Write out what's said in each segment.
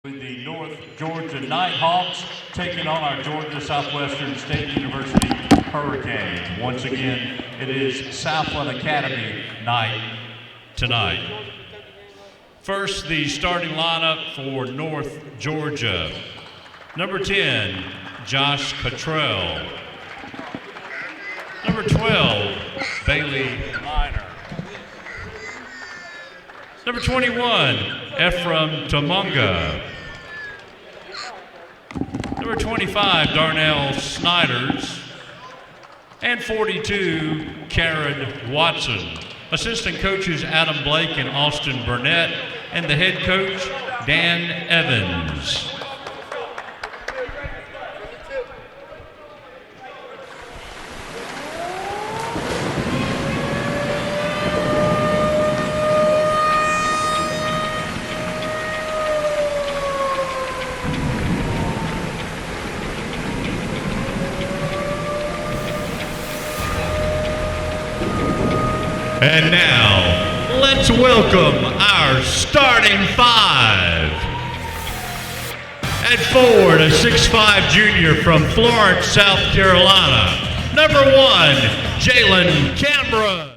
The North Georgia Nighthawks taking on our Georgia Southwestern State University Hurricanes. Once again, it is Southland Academy night tonight. First, the starting lineup for North Georgia. Number 10, Josh Cottrell. Number 12, Bailey Minor. Number 21, Ephraim Tamunga. Number 25, Darnell Snyders. And 42, Karen Watson. Assistant coaches Adam Blake and Austin Burnett. And the head coach, Dan Evans. And now, let's welcome our starting five. At forward, a 6'5" junior from Florence, South Carolina. Number 1, Jalen Cameron.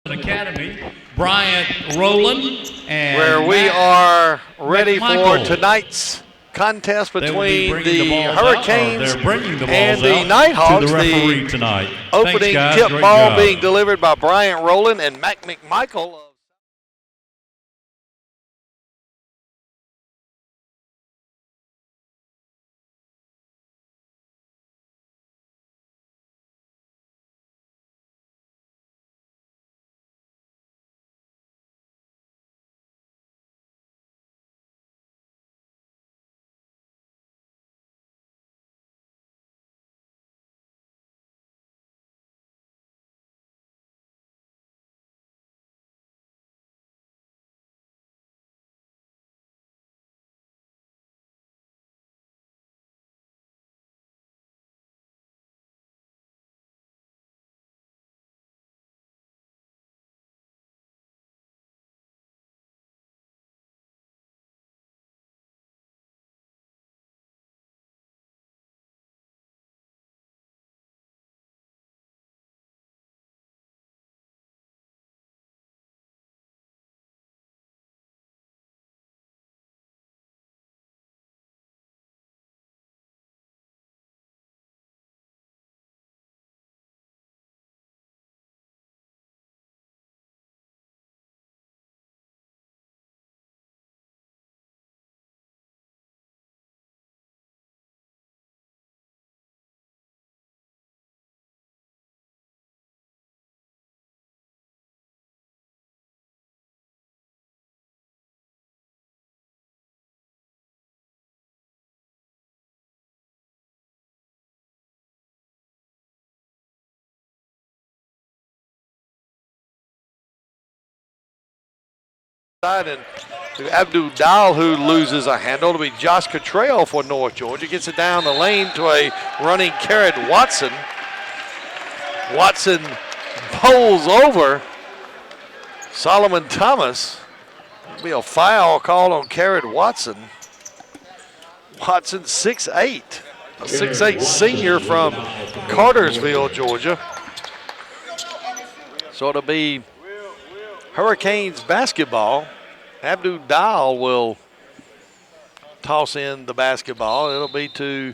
Academy, Bryant Rowland, and where we are ready for tonight's contest between the Hurricanes and the Nighthawks. The opening tip ball being delivered by Bryant Rowland and Mac McMichael. And to Abdul Dal, who loses a handle. It'll be Josh Cottrell for North Georgia. Gets it down the lane to a running Karen Watson. Watson bowls over Solomon Thomas. It'll be a foul called on Carrot Watson. Watson 6'8", a 6'8" senior from Cartersville, Georgia. So it'll be Hurricanes basketball. Abdul Dial will toss in the basketball. It'll be to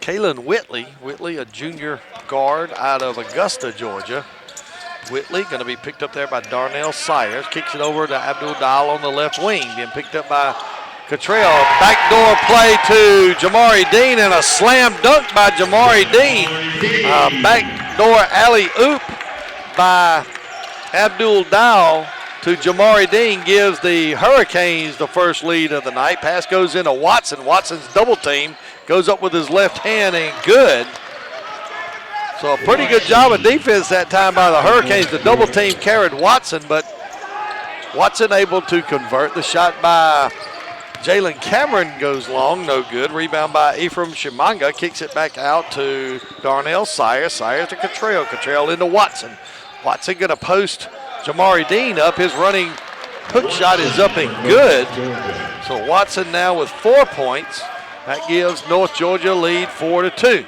Kalen Whitley. Whitley, a junior guard out of Augusta, Georgia. Whitley going to be picked up there by Darnell Sayers. Kicks it over to Abdul Dial on the left wing. Being picked up by Cottrell. Backdoor play to Jamari Dean and a slam dunk by Jamari Dean. Backdoor alley-oop by Abdul Dial to Jamari Dean gives the Hurricanes the first lead of the night. Pass goes into Watson. Watson's double team. Goes up with his left hand and good. So a pretty good job of defense that time by the Hurricanes. The double team carried Watson, but Watson able to convert. The shot by Jalen Cameron goes long, no good. Rebound by Ephraim Shimanga. Kicks it back out to Darnell Sayers. Sayers to Cottrell. Cottrell into Watson. Watson going to post Jamari Dean up. His running hook shot is up and good. So Watson now with 4 points. That gives North Georgia lead 4-2.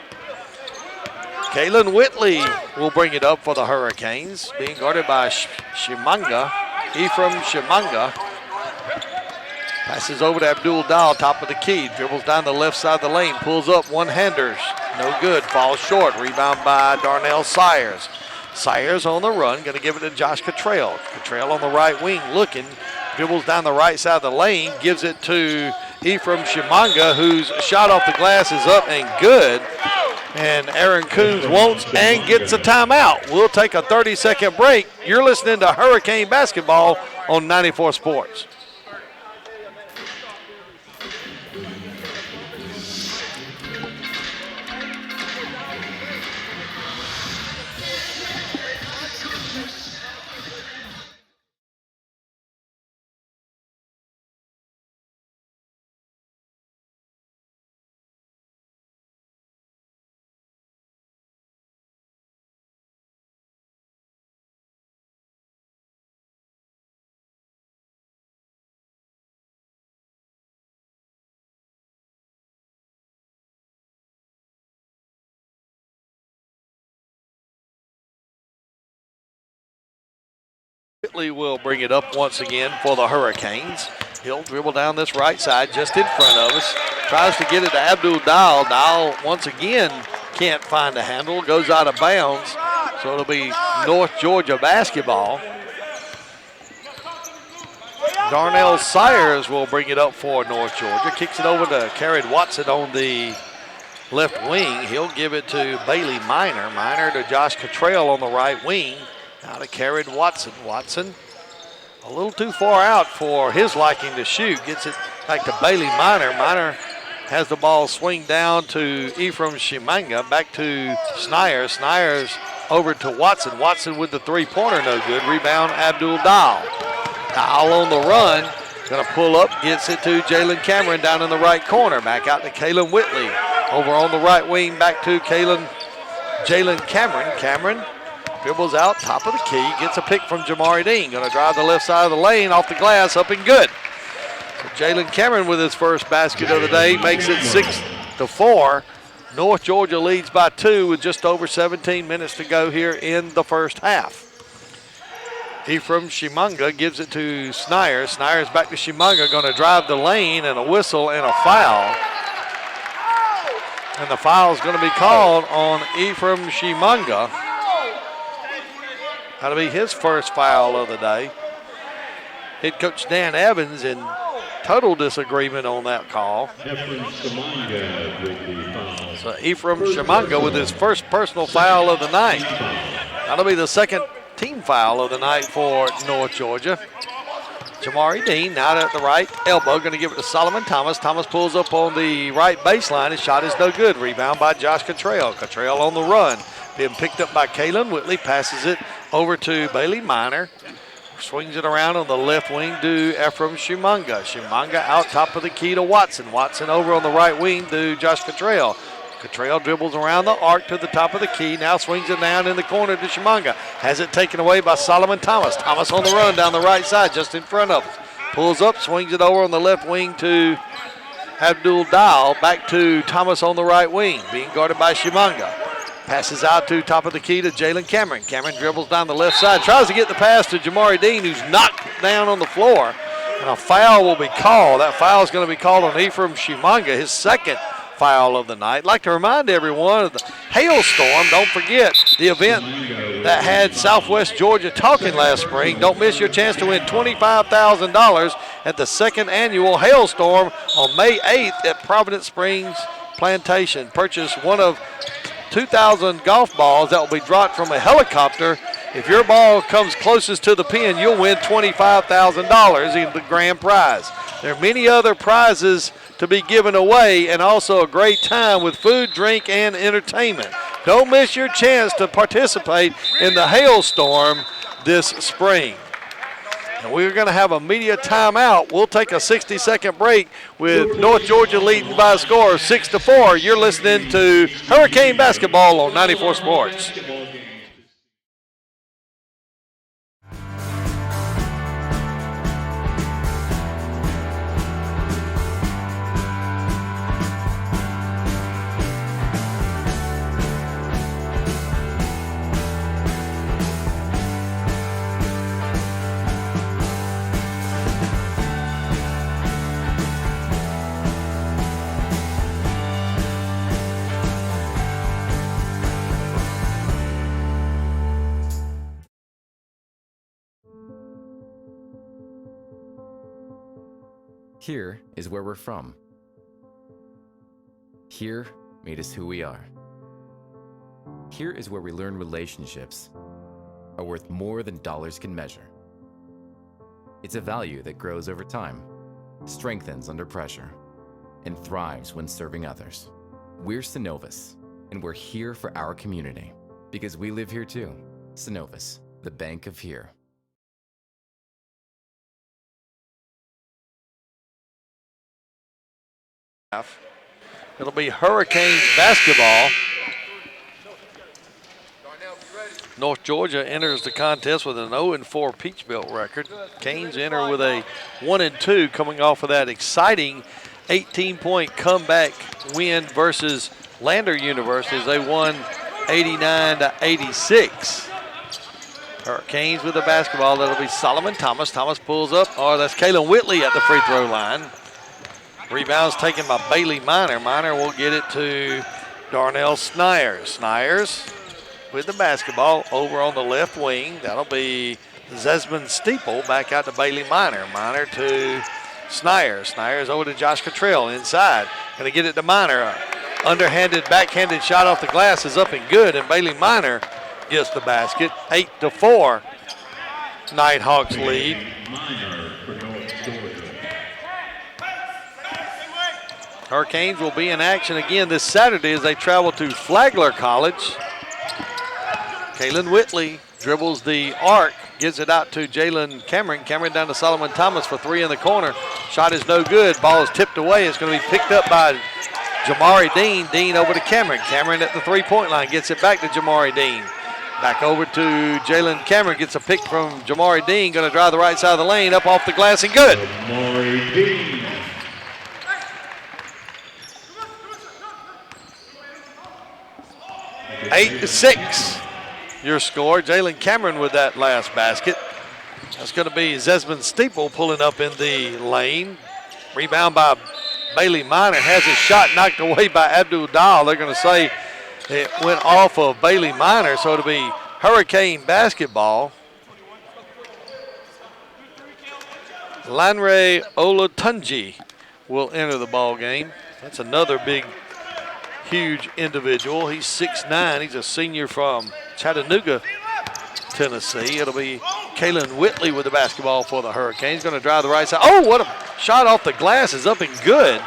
Kalen Whitley will bring it up for the Hurricanes. Being guarded by Shimanga. Ephraim Shimanga. Passes over to Abdul Dial, top of the key. Dribbles down the left side of the lane. Pulls up one-handers. No good. Falls short. Rebound by Darnell Sayers. Sayers on the run. Going to give it to Josh Cottrell. Cottrell on the right wing looking. Dribbles down the right side of the lane. Gives it to Ephraim Shimanga, whose shot off the glass is up and good. And Aaron Coons wants and gets a timeout. We'll take a 30-second break. You're listening to Hurricane Basketball on 94 Sports. Whitley will bring it up once again for the Hurricanes. He'll dribble down this right side just in front of us. Tries to get it to Abdul Dial. Dial once again can't find a handle. Goes out of bounds. So it'll be North Georgia basketball. Darnell Sayers will bring it up for North Georgia. Kicks it over to Carried Watson on the left wing. He'll give it to Bailey Minor. Minor to Josh Cottrell on the right wing. Now to Carried Watson. Watson a little too far out for his liking to shoot. Gets it back to Bailey Minor. Minor has the ball swing down to Ephraim Shimanga. Back to Snyers. Snyers over to Watson. Watson with the three-pointer, no good. Rebound Abdul Dial. Dial on the run. Going to pull up. Gets it to Jalen Cameron down in the right corner. Back out to Kalen Whitley. Over on the right wing. Back to Jalen Cameron. Cameron dribbles out, top of the key, gets a pick from Jamari Dean. Going to drive the left side of the lane, off the glass, up and good. So Jalen Cameron with his first basket of the day makes it 6-4. North Georgia leads by 2 with just over 17 minutes to go here in the first half. Ephraim Shimanga gives it to Snyers. Snyers back to Shimanga, going to drive the lane, and a whistle and a foul. And the foul is going to be called on Ephraim Shimanga. That'll be his first foul of the day. Head coach Dan Evans in total disagreement on that call. So Ephraim Shimanga with his first personal foul of the night. That'll be the second team foul of the night for North Georgia. Jamari Dean out at the right elbow, going to give it to Solomon Thomas. Thomas pulls up on the right baseline. His shot is no good. Rebound by Josh Cottrell. Cottrell on the run. Being picked up by Kalen Whitley. Passes it over to Bailey Minor. Swings it around on the left wing to Ephraim Shimanga. Shimanga out top of the key to Watson. Watson over on the right wing to Josh Cottrell. Cottrell dribbles around the arc to the top of the key. Now swings it down in the corner to Chimanga. Has it taken away by Solomon Thomas. Thomas on the run down the right side just in front of us. Pulls up, swings it over on the left wing to Abdul Dial. Back to Thomas on the right wing, being guarded by Chimanga. Passes out to top of the key to Jalen Cameron. Cameron dribbles down the left side. Tries to get the pass to Jamari Dean, who's knocked down on the floor. And a foul will be called. That foul is going to be called on Ephraim Chimanga, his second foul of the night. I'd like to remind everyone of the hailstorm. Don't forget the event that had Southwest Georgia talking last spring. Don't miss your chance to win $25,000 at the second annual hailstorm on May 8th at Providence Springs Plantation. Purchase one of 2,000 golf balls that will be dropped from a helicopter. If your ball comes closest to the pin, you'll win $25,000 in the grand prize. There are many other prizes to be given away, and also a great time with food, drink, and entertainment. Don't miss your chance to participate in the hailstorm this spring. And we're going to have a media timeout. We'll take a 60-second break with North Georgia leading by a score of 6-4. You're listening to Hurricane Basketball on 94 Sports. Here is where we're from. Here made us who we are. Here is where we learn relationships are worth more than dollars can measure. It's a value that grows over time, strengthens under pressure, and thrives when serving others. We're Synovus, and we're here for our community because we live here too. Synovus, the bank of here. It'll be Hurricanes basketball. North Georgia enters the contest with an 0-4 Peachbelt record. Canes enter with a 1-2 coming off of that exciting 18-point comeback win versus Lander University as they won 89-86. Hurricanes with the basketball. That'll be Solomon Thomas. Thomas pulls up. Oh, that's Kalen Whitley at the free throw line. Rebounds taken by Bailey Miner. Miner will get it to Darnell Snyers. Snyers with the basketball over on the left wing. That'll be Zesmond Steeple back out to Bailey Miner. Miner to Snyers. Snyers over to Josh Cottrell inside. Going to get it to Miner. Underhanded, backhanded shot off the glass is up and good, and Bailey Miner gets the basket. 8-4. Nighthawks lead. Hurricanes will be in action again this Saturday as they travel to Flagler College. Kalen Whitley dribbles the arc, gives it out to Jalen Cameron. Cameron down to Solomon Thomas for three in the corner. Shot is no good. Ball is tipped away. It's going to be picked up by Jamari Dean. Dean over to Cameron. Cameron at the three-point line gets it back to Jamari Dean. Back over to Jalen Cameron. Gets a pick from Jamari Dean. Going to drive the right side of the lane. Up off the glass and good. Jamari Dean. 8-6. Your score. Jalen Cameron with that last basket. That's going to be Zesmond Steeple pulling up in the lane. Rebound by Bailey Miner. Has his shot knocked away by Abdul Dahl. They're going to say it went off of Bailey Miner, so it'll be Hurricane basketball. Lanre Olatunji will enter the ball game. That's another big, huge individual. He's 6'9". He's a senior from Chattanooga, Tennessee. It'll be Kalen Whitley with the basketball for the Hurricanes. Going to drive the right side. Oh, what a shot off the glass is up and good.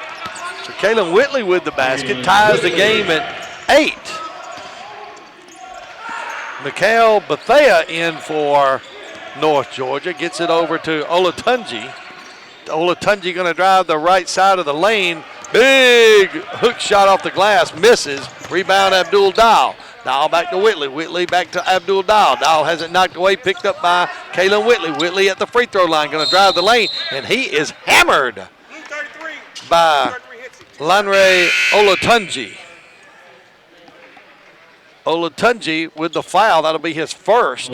So Kalen Whitley with the basket ties the game at 8. Mikhail Bethea in for North Georgia. Gets it over to Olatunji. Olatunji going to drive the right side of the lane. Big hook shot off the glass, misses. Rebound Abdul Dial. Dial back to Whitley. Whitley back to Abdul Dial. Dial has it knocked away, picked up by Kalen Whitley. Whitley at the free throw line, going to drive the lane, and he is hammered by Lanre Olatunji. Olatunji with the foul. That'll be his first.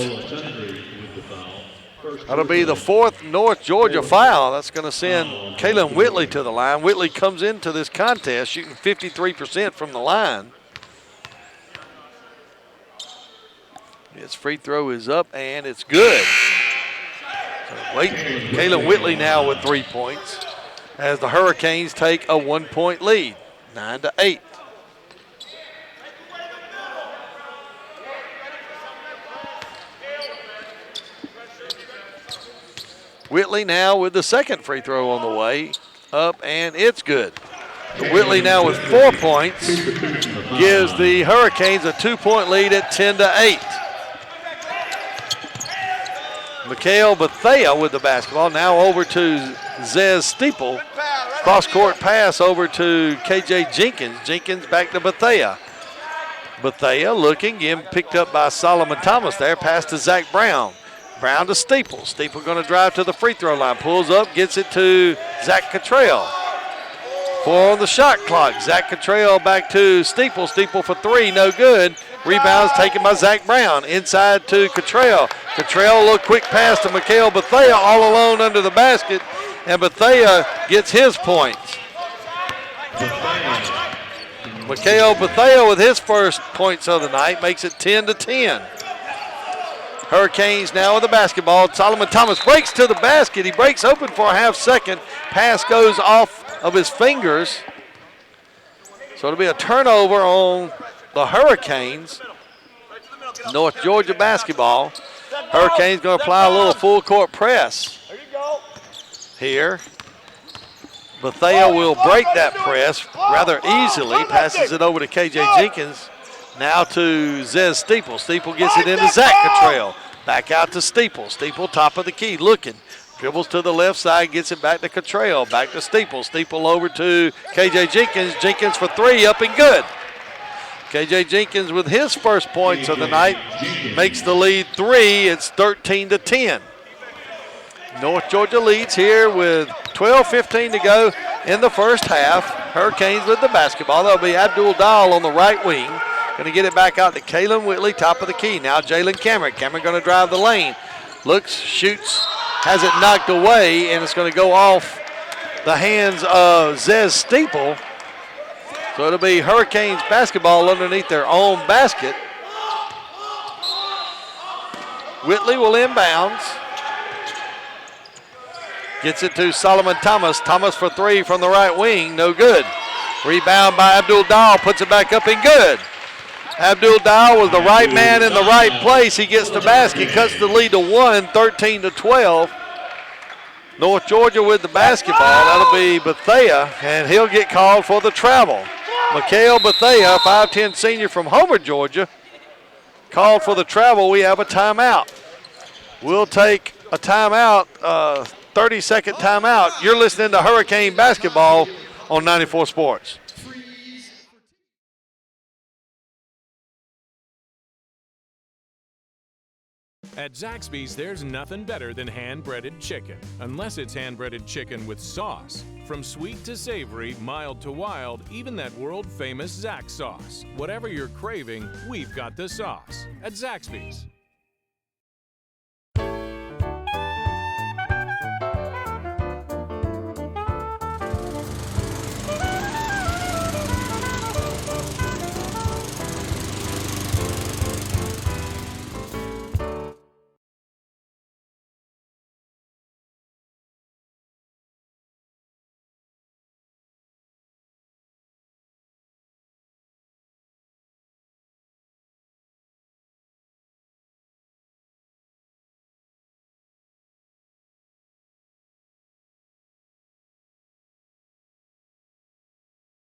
That'll be the fourth North Georgia foul. That's going to send Kalen Whitley to the line. Whitley comes into this contest shooting 53% from the line. His free throw is up, and it's good. So Kalen Whitley now with 3 points as the Hurricanes take a 1-point lead, 9-8. Whitley now with the second free throw on the way, up, and it's good. Whitley now with 4 points gives the Hurricanes a 2-point lead at 10-8. Mikhail Bethea with the basketball. Now over to Zez Steeple. Cross-court pass over to KJ Jenkins. Jenkins back to Bethea. Bethea looking, getting picked up by Solomon Thomas there. Pass to Zach Brown. Brown to Steeple. Steeple going to drive to the free throw line. Pulls up, gets it to Zach Cottrell. 4 on the shot clock. Zach Cottrell back to Steeple. Steeple for 3, no good. Rebounds taken by Zach Brown. Inside to Cottrell. Cottrell, a little quick pass to Mikhail Bethea, all alone under the basket, and Bethea gets his points. Mikhail Bethea with his first points of the night makes it 10-10. Hurricanes now with the basketball. Solomon Thomas breaks to the basket. He breaks open for a half second. Pass goes off of his fingers. So it'll be a turnover on the Hurricanes. North Georgia basketball. Hurricanes going to apply a little full court press here. Bethea will break that press rather easily. Passes it over to KJ Jenkins. Now to Zez Steeple. Steeple gets it into Zach Cottrell. Back out to Steeple. Steeple top of the key looking. Dribbles to the left side, gets it back to Cottrell. Back to Steeple. Steeple over to KJ Jenkins. Jenkins for 3, up and good. KJ Jenkins with his first points of the night makes the lead 3. It's 13-10. North Georgia leads here with 12:15 to go in the first half. Hurricanes with the basketball. That'll be Abdul Dial on the right wing. Going to get it back out to Kalen Whitley, top of the key. Now Jalen Cameron. Cameron going to drive the lane. Looks, shoots, has it knocked away, and it's going to go off the hands of Zez Steeple. So it'll be Hurricanes basketball underneath their own basket. Whitley will inbounds. Gets it to Solomon Thomas. Thomas for 3 from the right wing, no good. Rebound by Abdul Dial, puts it back up and good. Abdul Dial was the right man in the right place. He gets the basket, cuts the lead to 1, 13-12. North Georgia with the basketball. That'll be Bethea, and he'll get called for the travel. Mikhail Bethea, 5'10 senior from Homer, Georgia, called for the travel. We have a timeout. We'll take a timeout, 30-second timeout. You're listening to Hurricane Basketball on 94 Sports. At Zaxby's, there's nothing better than hand-breaded chicken, unless it's hand-breaded chicken with sauce. From sweet to savory, mild to wild, even that world-famous Zax sauce. Whatever you're craving, we've got the sauce at Zaxby's.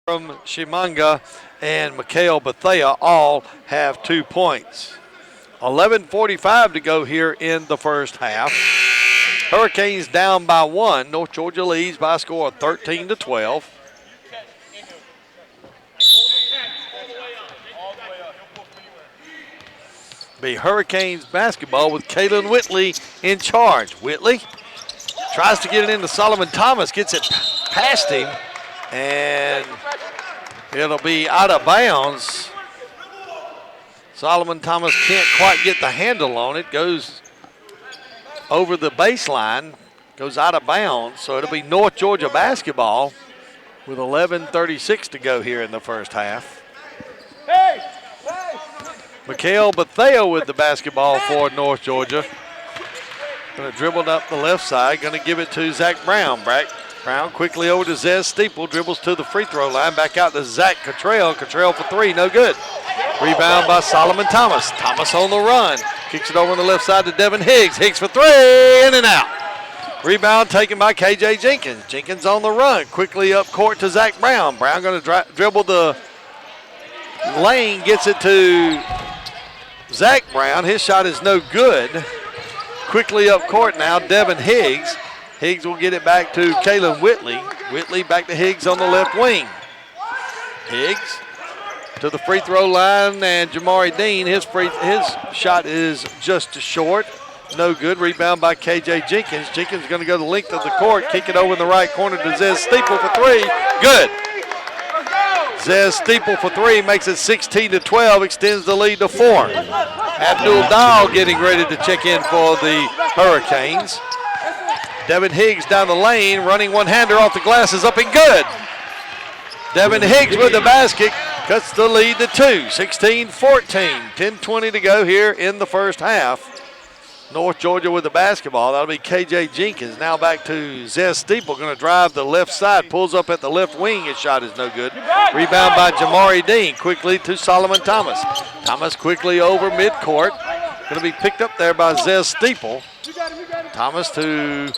From Shimanga and Mikhail Bethea all have 2 points. 11:45 to go here in the first half. Hurricanes down by 1. North Georgia leads by a score of 13-12. Be Hurricanes basketball with Kalen Whitley in charge. Whitley tries to get it into Solomon Thomas, gets it past him, and it'll be out of bounds. Solomon Thomas can't quite get the handle on it. Goes over the baseline, goes out of bounds. So it'll be North Georgia basketball with 11:36 to go here in the first half. Mikhail Bethea with the basketball for North Georgia. Going to dribble up the left side. Going to give it to Zach Brown. Brown quickly over to Zez Steeple. Dribbles to the free throw line. Back out to Zach Cottrell. Cottrell for three. No good. Rebound by Solomon Thomas. Thomas on the run. Kicks it over on the left side to Devin Higgs. Higgs for three. In and out. Rebound taken by KJ Jenkins. Jenkins on the run. Quickly up court to Zach Brown. Brown going to dribble the lane. Gets it to Zach Brown. His shot is no good. Quickly up court now, Devin Higgs. Higgs will get it back to Kalen Whitley. Whitley back to Higgs on the left wing. Higgs to the free throw line, and Jamari Dean, his shot is just short. No good. Rebound by KJ Jenkins. Jenkins going to go the length of the court, kick it over in the right corner to Zez Steeple for three. Good. Zez Steeple for three makes it 16-12, extends the lead to 4. Abdul Dahl getting ready to check in for the Hurricanes. Devin Higgs down the lane, running one-hander off the glass is up and good. Devin Higgs with the basket, cuts the lead to 2, 16-14, 10:20 to go here in the first half. North Georgia with the basketball. That'll be KJ Jenkins. Now back to Zez Steeple, going to drive the left side, pulls up at the left wing. His shot is no good. Rebound by Jamari Dean, quickly to Solomon Thomas. Thomas quickly over midcourt. Going to be picked up there by Zez Steeple. Thomas to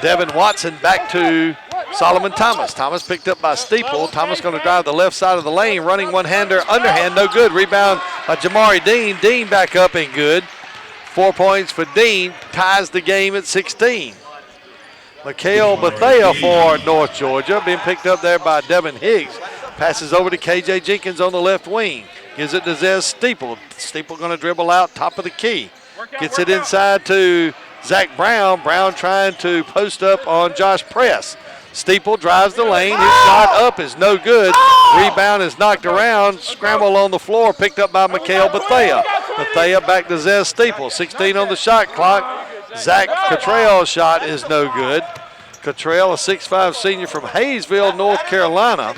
Devin Watson, back to Solomon Thomas. Thomas picked up by Steeple. Thomas going to drive the left side of the lane, running one-hander, underhand, no good. Rebound by Jamari Dean. Dean back up and good. 4 points for Dean, ties the game at 16. Mikhail Bethea for North Georgia, being picked up there by Devin Higgs. Passes over to KJ Jenkins on the left wing. Gives it to Zez Steeple. Steeple going to dribble out top of the key. Gets it inside to Zach Brown. Brown trying to post up on Josh Press. Steeple drives the lane. His shot up is no good. Rebound is knocked around. Scramble on the floor, picked up by Mikhail Bethea. Bethea back to Zez Steeple. 16 on the shot clock. Zach Cottrell's shot is no good. Cottrell, a 6'5 senior from Hayesville, North Carolina.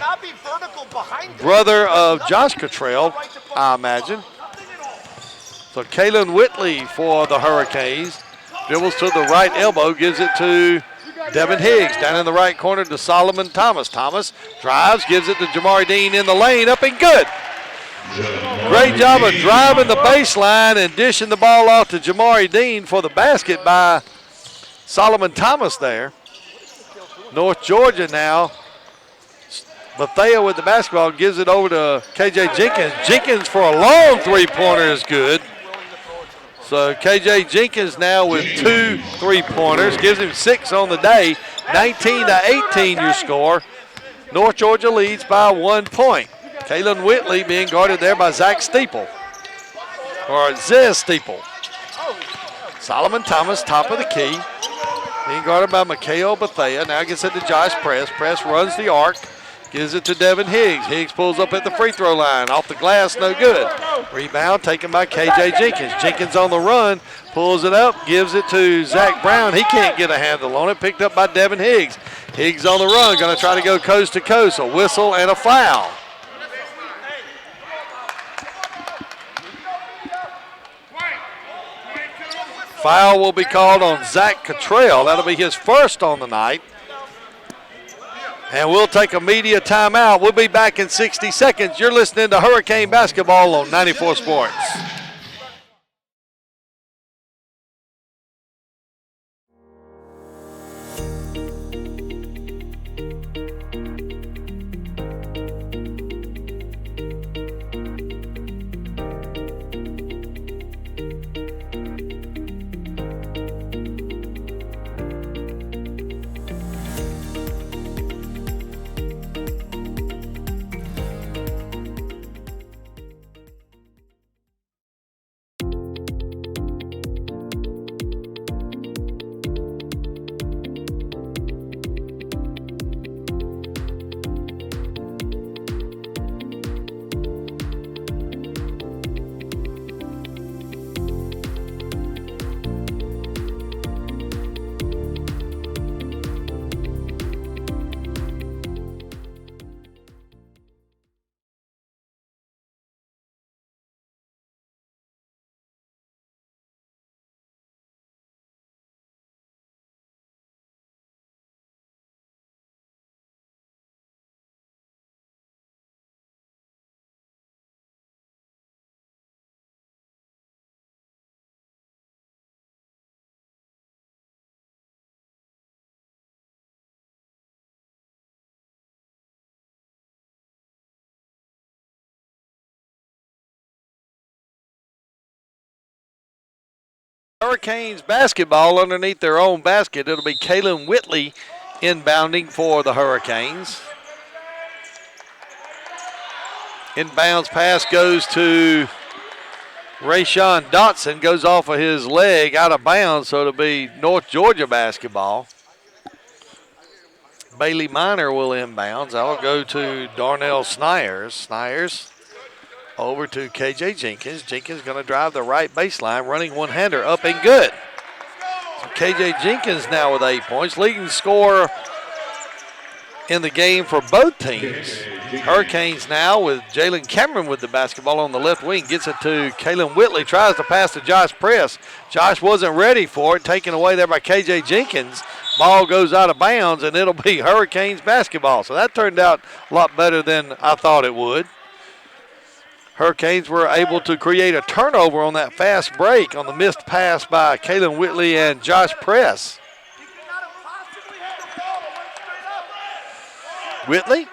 Brother of Josh Cottrell, I imagine. So Kalen Whitley for the Hurricanes. Dribbles to the right elbow, gives it to Devin Higgs. Down in the right corner to Solomon Thomas. Thomas drives, gives it to Jamari Dean in the lane, up and good. Great job of driving the baseline and dishing the ball off to Jamari Dean for the basket by Solomon Thomas there. North Georgia now. Bethea with the basketball, gives it over to KJ Jenkins. Jenkins for a long three-pointer is good. So KJ Jenkins now with 2 3-pointers, gives him 6 on the day. 19-18 your score. North Georgia leads by 1 point. Kalen Whitley being guarded there by Zach Steeple, or Zez Steeple. Solomon Thomas, top of the key, being guarded by Mikhail Bethea. Now gets it to Josh Press. Press runs the arc, gives it to Devin Higgs. Higgs pulls up at the free throw line. Off the glass, no good. Rebound taken by KJ Jenkins. Jenkins on the run, pulls it up, gives it to Zach Brown. He can't get a handle on it. Picked up by Devin Higgs. Higgs on the run, going to try to go coast to coast. A whistle and a foul. Foul will be called on Zach Cottrell. That'll be his first on the night. And we'll take a media timeout. We'll be back in 60 seconds. You're listening to Hurricane Basketball on 94 Sports. Hurricanes basketball underneath their own basket. It'll be Kaylin Whitley inbounding for the Hurricanes. Inbounds pass goes to Rayshawn Dotson, goes off of his leg out of bounds, so it'll be North Georgia basketball. Bailey Miner will inbounds. That'll go to Darnell Snyers. Snyers over to KJ Jenkins. Jenkins going to drive the right baseline, running one-hander up and good. So KJ Jenkins now with 8 points, leading scorer in the game for both teams. Hurricanes now with Jalen Cameron with the basketball on the left wing. Gets it to Kaylin Whitley. Tries to pass to Josh Press. Josh wasn't ready for it. Taken away there by KJ Jenkins. Ball goes out of bounds, and it'll be Hurricanes basketball. So that turned out a lot better than I thought it would. Hurricanes were able to create a turnover on that fast break on the missed pass by Kaylin Whitley and Josh Press. Whitley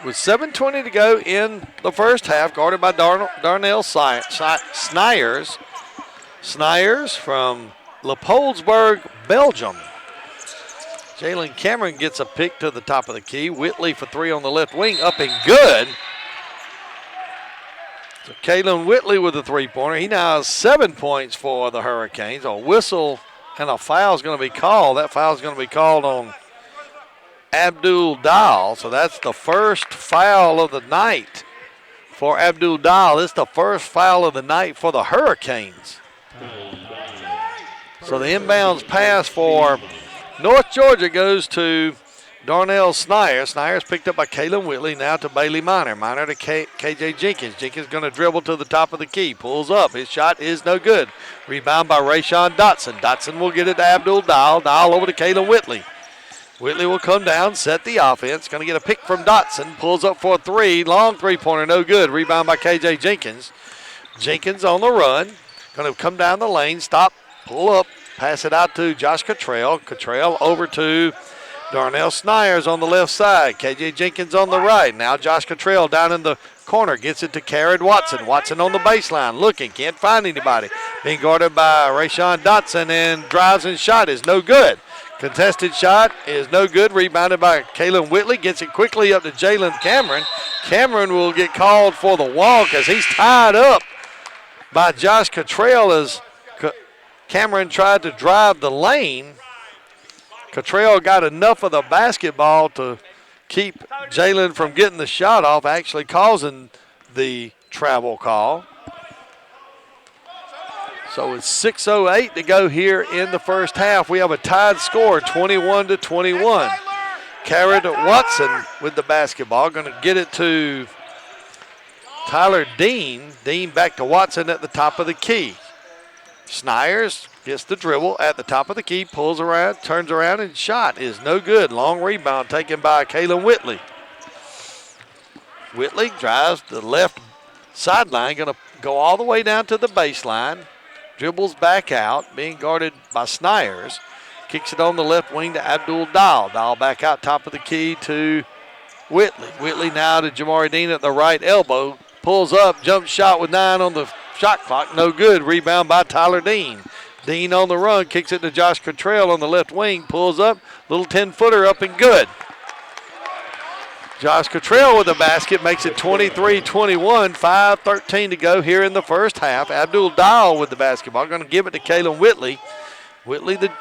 with 7:20 to go in the first half, guarded by Darnell Snyers. Snyers from Leopoldsburg, Belgium. Jalen Cameron gets a pick to the top of the key. Whitley for three on the left wing, up and good. So Kaylin Whitley with a three-pointer. He now has 7 points for the Hurricanes. A whistle and a foul is going to be called. That foul is going to be called on Abdul Dahl. So that's the first foul of the night for Abdul Dahl. It's the first foul of the night for the Hurricanes. So the inbounds pass for North Georgia goes to Darnell Snyers. Snyers picked up by Kaylin Whitley, now to Bailey Miner. Miner to KJ Jenkins. Jenkins going to dribble to the top of the key. Pulls up. His shot is no good. Rebound by Rayshawn Dotson. Dotson will get it to Abdul Dahl. Dahl over to Kaylin Whitley. Whitley will come down, set the offense. Going to get a pick from Dotson. Pulls up for a three. Long three-pointer, no good. Rebound by KJ Jenkins. Jenkins on the run. Going to come down the lane, stop, pull up, pass it out to Josh Cottrell. Cottrell over to Darnell Snyers on the left side. KJ Jenkins on the right. Now Josh Cottrell down in the corner. Gets it to Karen Watson. Watson on the baseline. Looking. Can't find anybody. Being guarded by Rayshawn Dotson, and drives and shot is no good. Contested shot is no good. Rebounded by Kaylin Whitley. Gets it quickly up to Jalen Cameron. Cameron will get called for the walk as he's tied up by Josh Cottrell as Cameron tried to drive the lane. Cottrell got enough of the basketball to keep Jalen from getting the shot off, actually causing the travel call. So it's 6:08 to go here in the first half. We have a tied score, 21-21. Karen Watson with the basketball, going to get it to Tyler Dean. Dean back to Watson at the top of the key. Snyers gets the dribble at the top of the key, pulls around, turns around, and shot is no good. Long rebound taken by Kaylin Whitley. Whitley drives to the left sideline, going to go all the way down to the baseline. Dribbles back out, being guarded by Snyers. Kicks it on the left wing to Abdul Dahl. Dahl back out top of the key to Whitley. Whitley now to Jamari Dean at the right elbow. Pulls up, jump shot with 9 on the shot clock. No good. Rebound by Tyler Dean. Dean on the run. Kicks it to Josh Cottrell on the left wing. Pulls up. Little 10-footer up and good. Josh Cottrell with the basket makes it 23-21. 5:13 to go here in the first half. Abdul Dahl with the basketball. Going to give it to Kaylin Whitley. Whitley, the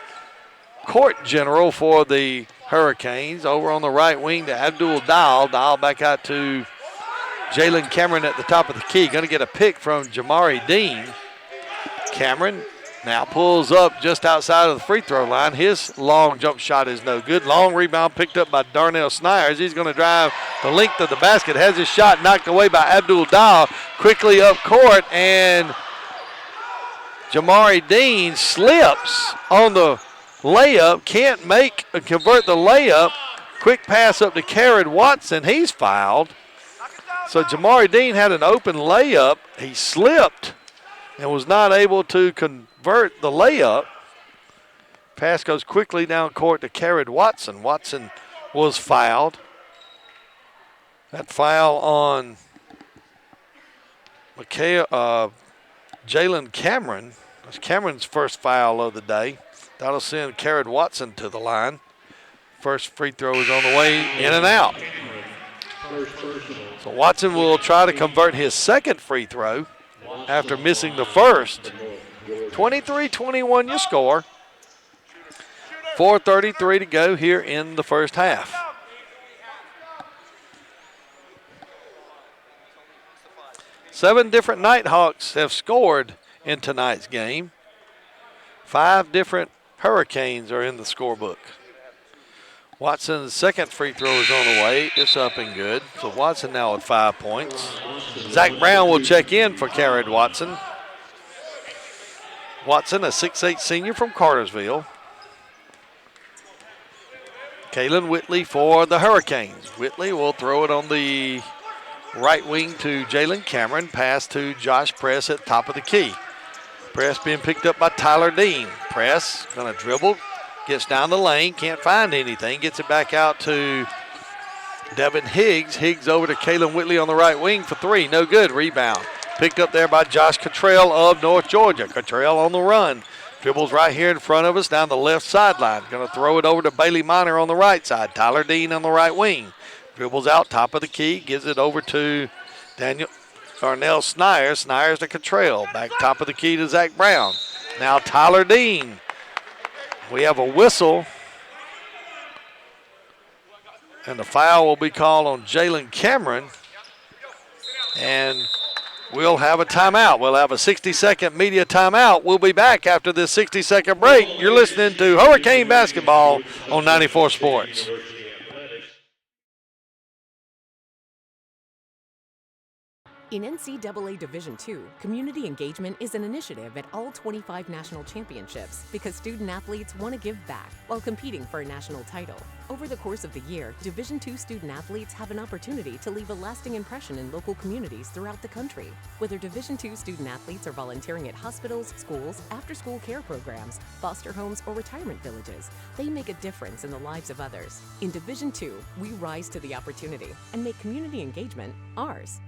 court general for the Hurricanes. Over on the right wing to Abdul Dahl. Dahl back out to Jalen Cameron at the top of the key. Going to get a pick from Jamari Dean. Cameron now pulls up just outside of the free throw line. His long jump shot is no good. Long rebound picked up by Darnell Snyers. He's going to drive the length of the basket. Has his shot knocked away by Abdul Dahl. Quickly up court, and Jamari Dean slips on the layup. Can't convert the layup. Quick pass up to Karen Watson. He's fouled. So Jamari Dean had an open layup. He slipped and was not able to convert the layup. Pass goes quickly down court to Karen Watson. Watson was fouled. That foul on Jalen Cameron That's Cameron's first foul of the day. That'll send Carrot Watson to the line. First free throw is on the way, in and out. So Watson will try to convert his second free throw after missing the first. 23-21 your score. 4:33 to go here in the first half. Seven different Nighthawks have scored in tonight's game. 5 different Hurricanes are in the scorebook. Watson's second free throw is on the way. It's up and good. So Watson now with 5 points. Zach Brown will check in for Carrot Watson. Watson, a 6'8 senior from Cartersville. Kalen Whitley for the Hurricanes. Whitley will throw it on the right wing to Jalen Cameron. Pass to Josh Press at top of the key. Press being picked up by Tyler Dean. Press going to dribble. Gets down the lane. Can't find anything. Gets it back out to Devin Higgs. Higgs over to Kalen Whitley on the right wing for 3. No good. Rebound. Picked up there by Josh Cottrell of North Georgia. Cottrell on the run. Dribbles right here in front of us down the left sideline. Going to throw it over to Bailey Minor on the right side. Tyler Dean on the right wing. Dribbles out top of the key. Gives it over to Darnell Snyers. Snyers to Cottrell. Back top of the key to Zach Brown. Now Tyler Dean. We have a whistle. And the foul will be called on Jalen Cameron. And we'll have a timeout. We'll have a 60-second media timeout. We'll be back after this 60-second break. You're listening to Hurricane Basketball on 94 Sports. In NCAA Division II, community engagement is an initiative at all 25 national championships because student athletes want to give back while competing for a national title. Over the course of the year, Division II student athletes have an opportunity to leave a lasting impression in local communities throughout the country. Whether Division II student athletes are volunteering at hospitals, schools, after-school care programs, foster homes, or retirement villages, they make a difference in the lives of others. In Division II, we rise to the opportunity and make community engagement ours.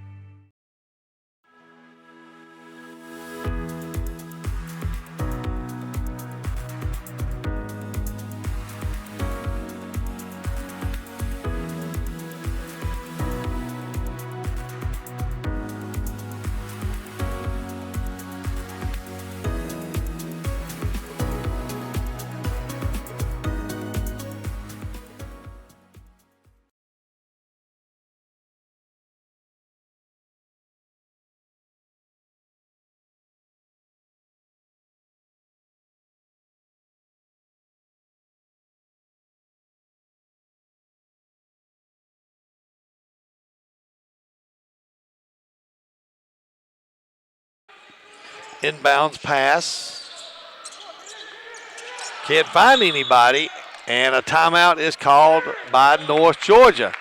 Inbounds pass. Can't find anybody. And a timeout is called by North Georgia.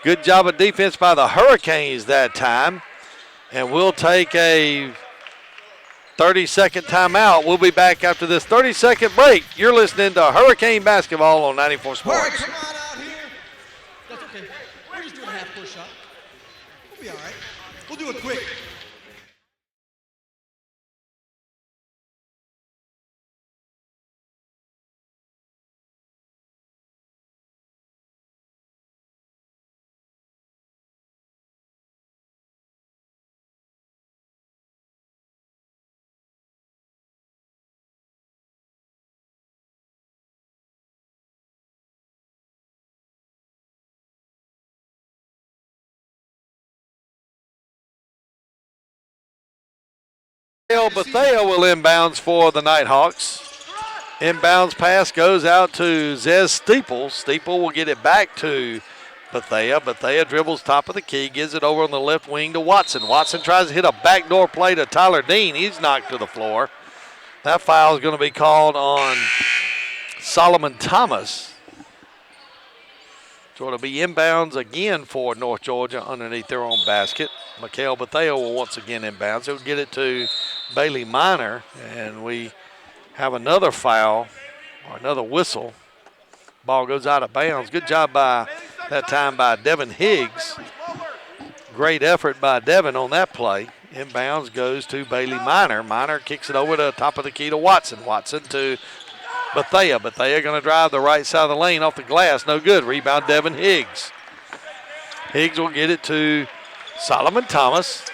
Good job of defense by the Hurricanes that time. And we'll take a 30-second timeout. We'll be back after this 30-second break. You're listening to Hurricane Basketball on 94 Sports. All right, come on out here. That's okay. We're just doing a half push-up. We'll be all right. We'll do it quick. Bethea will inbounds for the Nighthawks. Inbounds pass goes out to Zez Steeple. Steeple will get it back to Bethea. Bethea dribbles top of the key, gives it over on the left wing to Watson. Watson tries to hit a backdoor play to Tyler Dean. He's knocked to the floor. That foul is going to be called on Solomon Thomas. So it'll be inbounds again for North Georgia underneath their own basket. Mikhail Bethea will once again inbounds. He'll get it to Bailey Minor, and we have another foul or another whistle. Ball goes out of bounds. Good job by that time by Devin Higgs. Great effort by Devin on that play. Inbounds goes to Bailey Minor. Minor kicks it over to the top of the key to Watson. Watson to Bethea. Bethea going to drive the right side of the lane off the glass. No good. Rebound Devin Higgs. Higgs will get it to Solomon Thomas.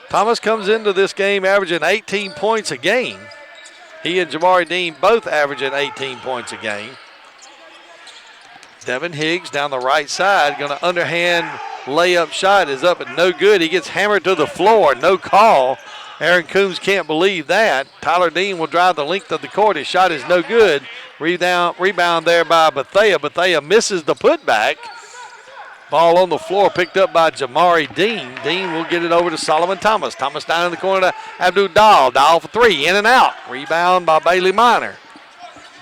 Thomas comes into this game averaging 18 points a game. He and Jamari Dean both averaging 18 points a game. Devin Higgs down the right side, going to underhand layup shot is up and no good. He gets hammered to the floor, no call. Aaron Coombs can't believe that. Tyler Dean will drive the length of the court. His shot is no good. Rebound there by Bethea. Bethea misses the putback. Ball on the floor picked up by Jamari Dean. Dean will get it over to Solomon Thomas. Thomas down in the corner to Abdul Dahl. Dahl for three, in and out. Rebound by Bailey Minor.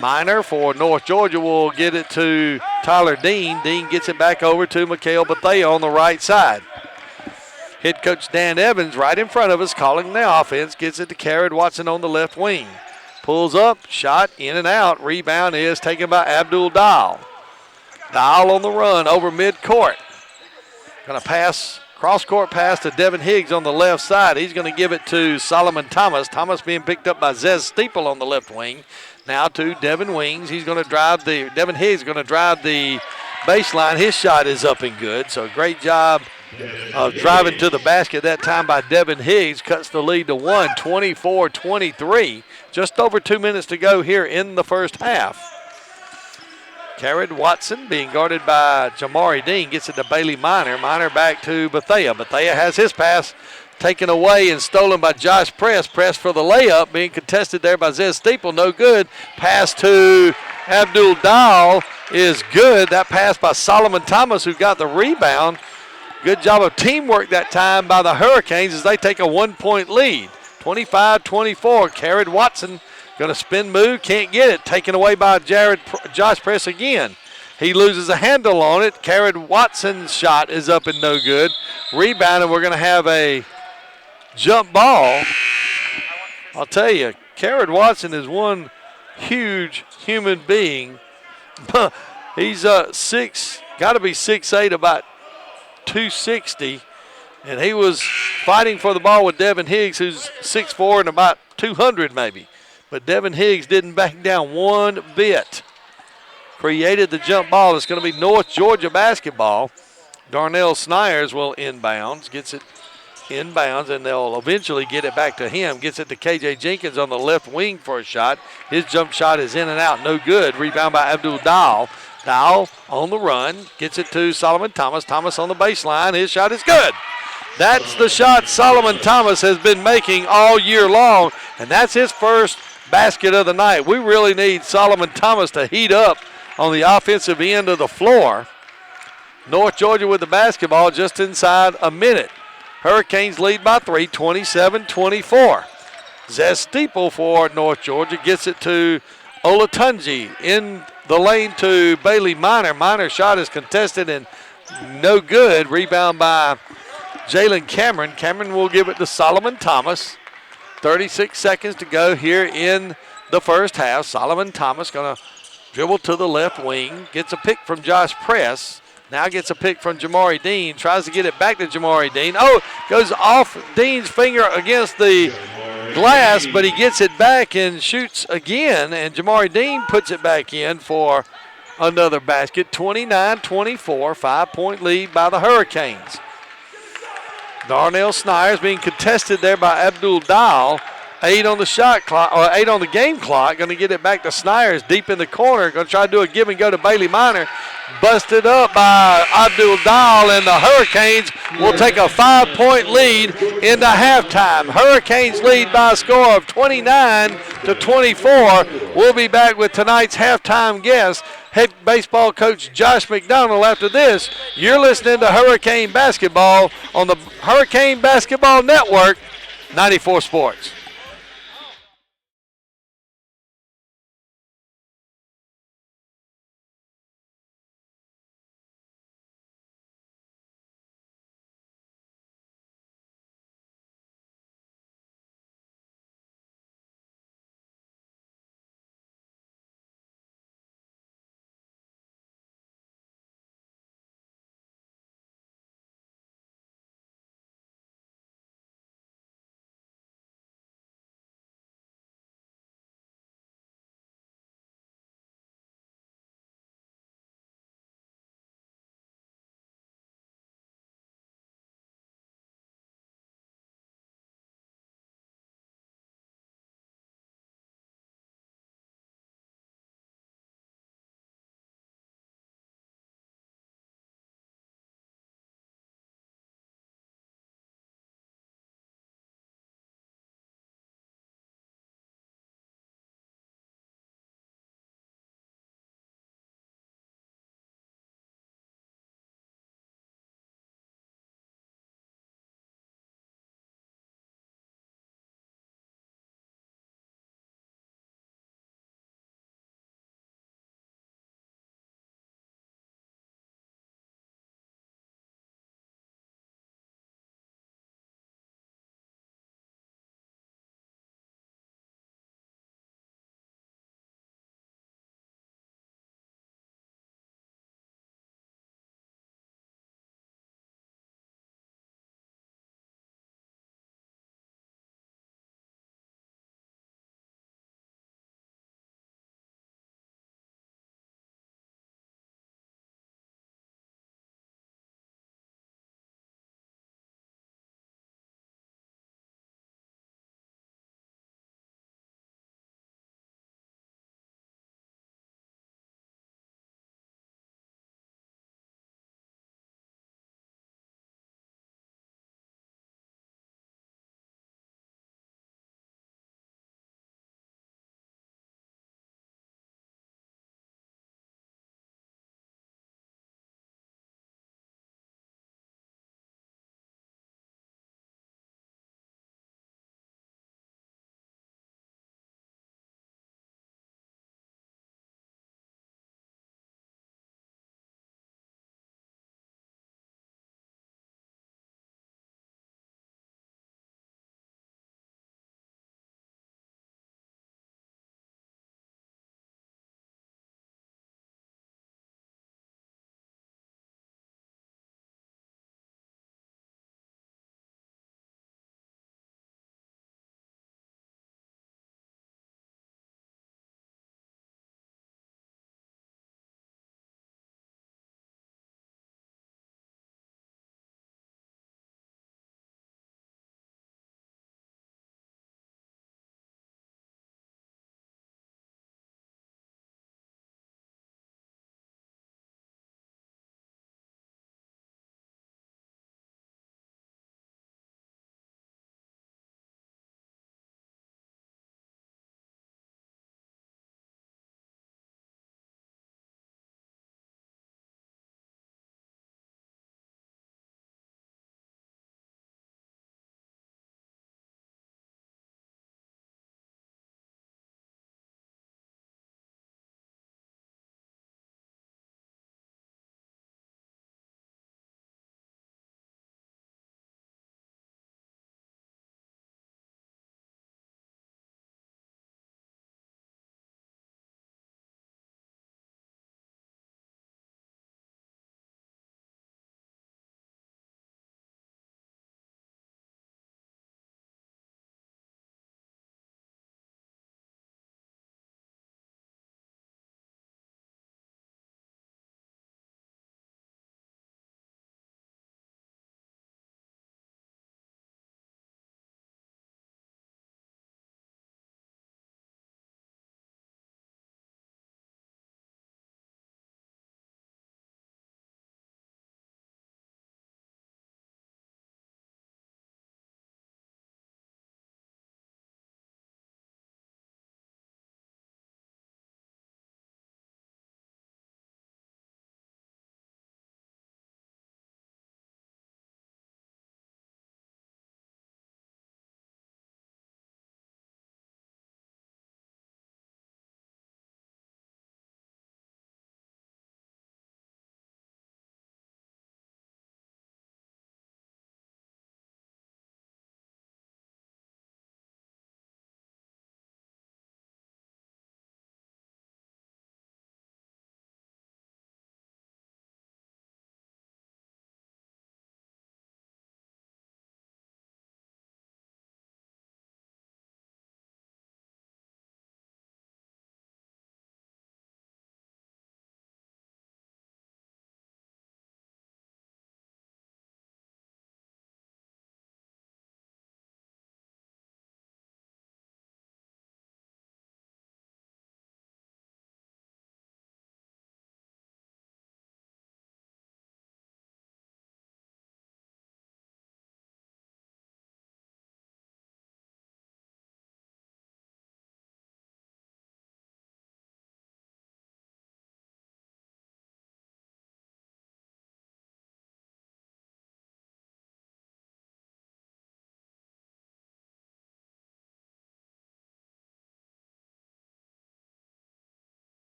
Minor for North Georgia will get it to Tyler Dean. Dean gets it back over to Mikhail Bethea on the right side. Head coach Dan Evans right in front of us calling the offense. Gets it to Carrot Watson on the left wing. Pulls up, shot, in and out. Rebound is taken by Abdul Dahl. Dahl on the run over midcourt. Going to pass, cross-court pass to Devin Higgs on the left side. He's going to give it to Solomon Thomas. Thomas being picked up by Zez Steeple on the left wing. Now to Devin Wings. He's going to drive Devin Higgs going to drive the baseline. His shot is up and good. So great job of driving to the basket that time by Devin Higgs. Cuts the lead to 24-23. Just over 2 minutes to go here in the first half. Carrot Watson being guarded by Jamari Dean. Gets it to Bailey Minor. Minor back to Bethea. Bethea has his pass taken away and stolen by Josh Press. Press for the layup, being contested there by Zez Steeple. No good. Pass to Abdul Dahl is good. That pass by Solomon Thomas, who got the rebound. Good job of teamwork that time by the Hurricanes as they take a 1-point lead. 25-24. Carrot Watson going to spin move, can't get it. Taken away by Josh Press again. He loses a handle on it. Carrot Watson's shot is up and no good. Rebound, and we're going to have a jump ball. I'll tell you, Carrot Watson is one huge human being. He's got to be 6'8", about 260. And he was fighting for the ball with Devin Higgs, who's 6'4" and about 200 maybe. But Devin Higgs didn't back down one bit. Created the jump ball. It's going to be North Georgia basketball. Darnell Snyers will inbounds. Gets it inbounds, and they'll eventually get it back to him. Gets it to K.J. Jenkins on the left wing for a shot. His jump shot is in and out. No good. Rebound by Abdul Dahl. Dahl on the run. Gets it to Solomon Thomas. Thomas on the baseline. His shot is good. That's the shot Solomon Thomas has been making all year long, and that's his first basket of the night. We really need Solomon Thomas to heat up on the offensive end of the floor. North Georgia with the basketball just inside a minute. Hurricanes lead by 3, 27-24. Zez Steeple for North Georgia gets it to Olatunji in the lane to Bailey Minor. Minor's shot is contested and no good. Rebound by Jalen Cameron. Cameron will give it to Solomon Thomas. 36 seconds to go here in the first half. Solomon Thomas going to dribble to the left wing. Gets a pick from Josh Press. Now gets a pick from Jamari Dean. Tries to get it back to Jamari Dean. Oh, goes off Dean's finger against the glass, but he gets it back and shoots again. And Jamari Dean puts it back in for another basket. 29-24, 5-point lead by the Hurricanes. Darnell Snyers being contested there by Abdul Dahl. 8 on the shot clock, or 8 on the game clock. Going to get it back to Snyers deep in the corner. Going to try to do a give and go to Bailey Minor. Busted up by Abdul Dahl, and the Hurricanes will take a 5-point lead into halftime. Hurricanes lead by a score of 29-24. We'll be back with tonight's halftime guest, head baseball coach Josh McDonald. After this, you're listening to Hurricane Basketball on the Hurricane Basketball Network, 94 Sports.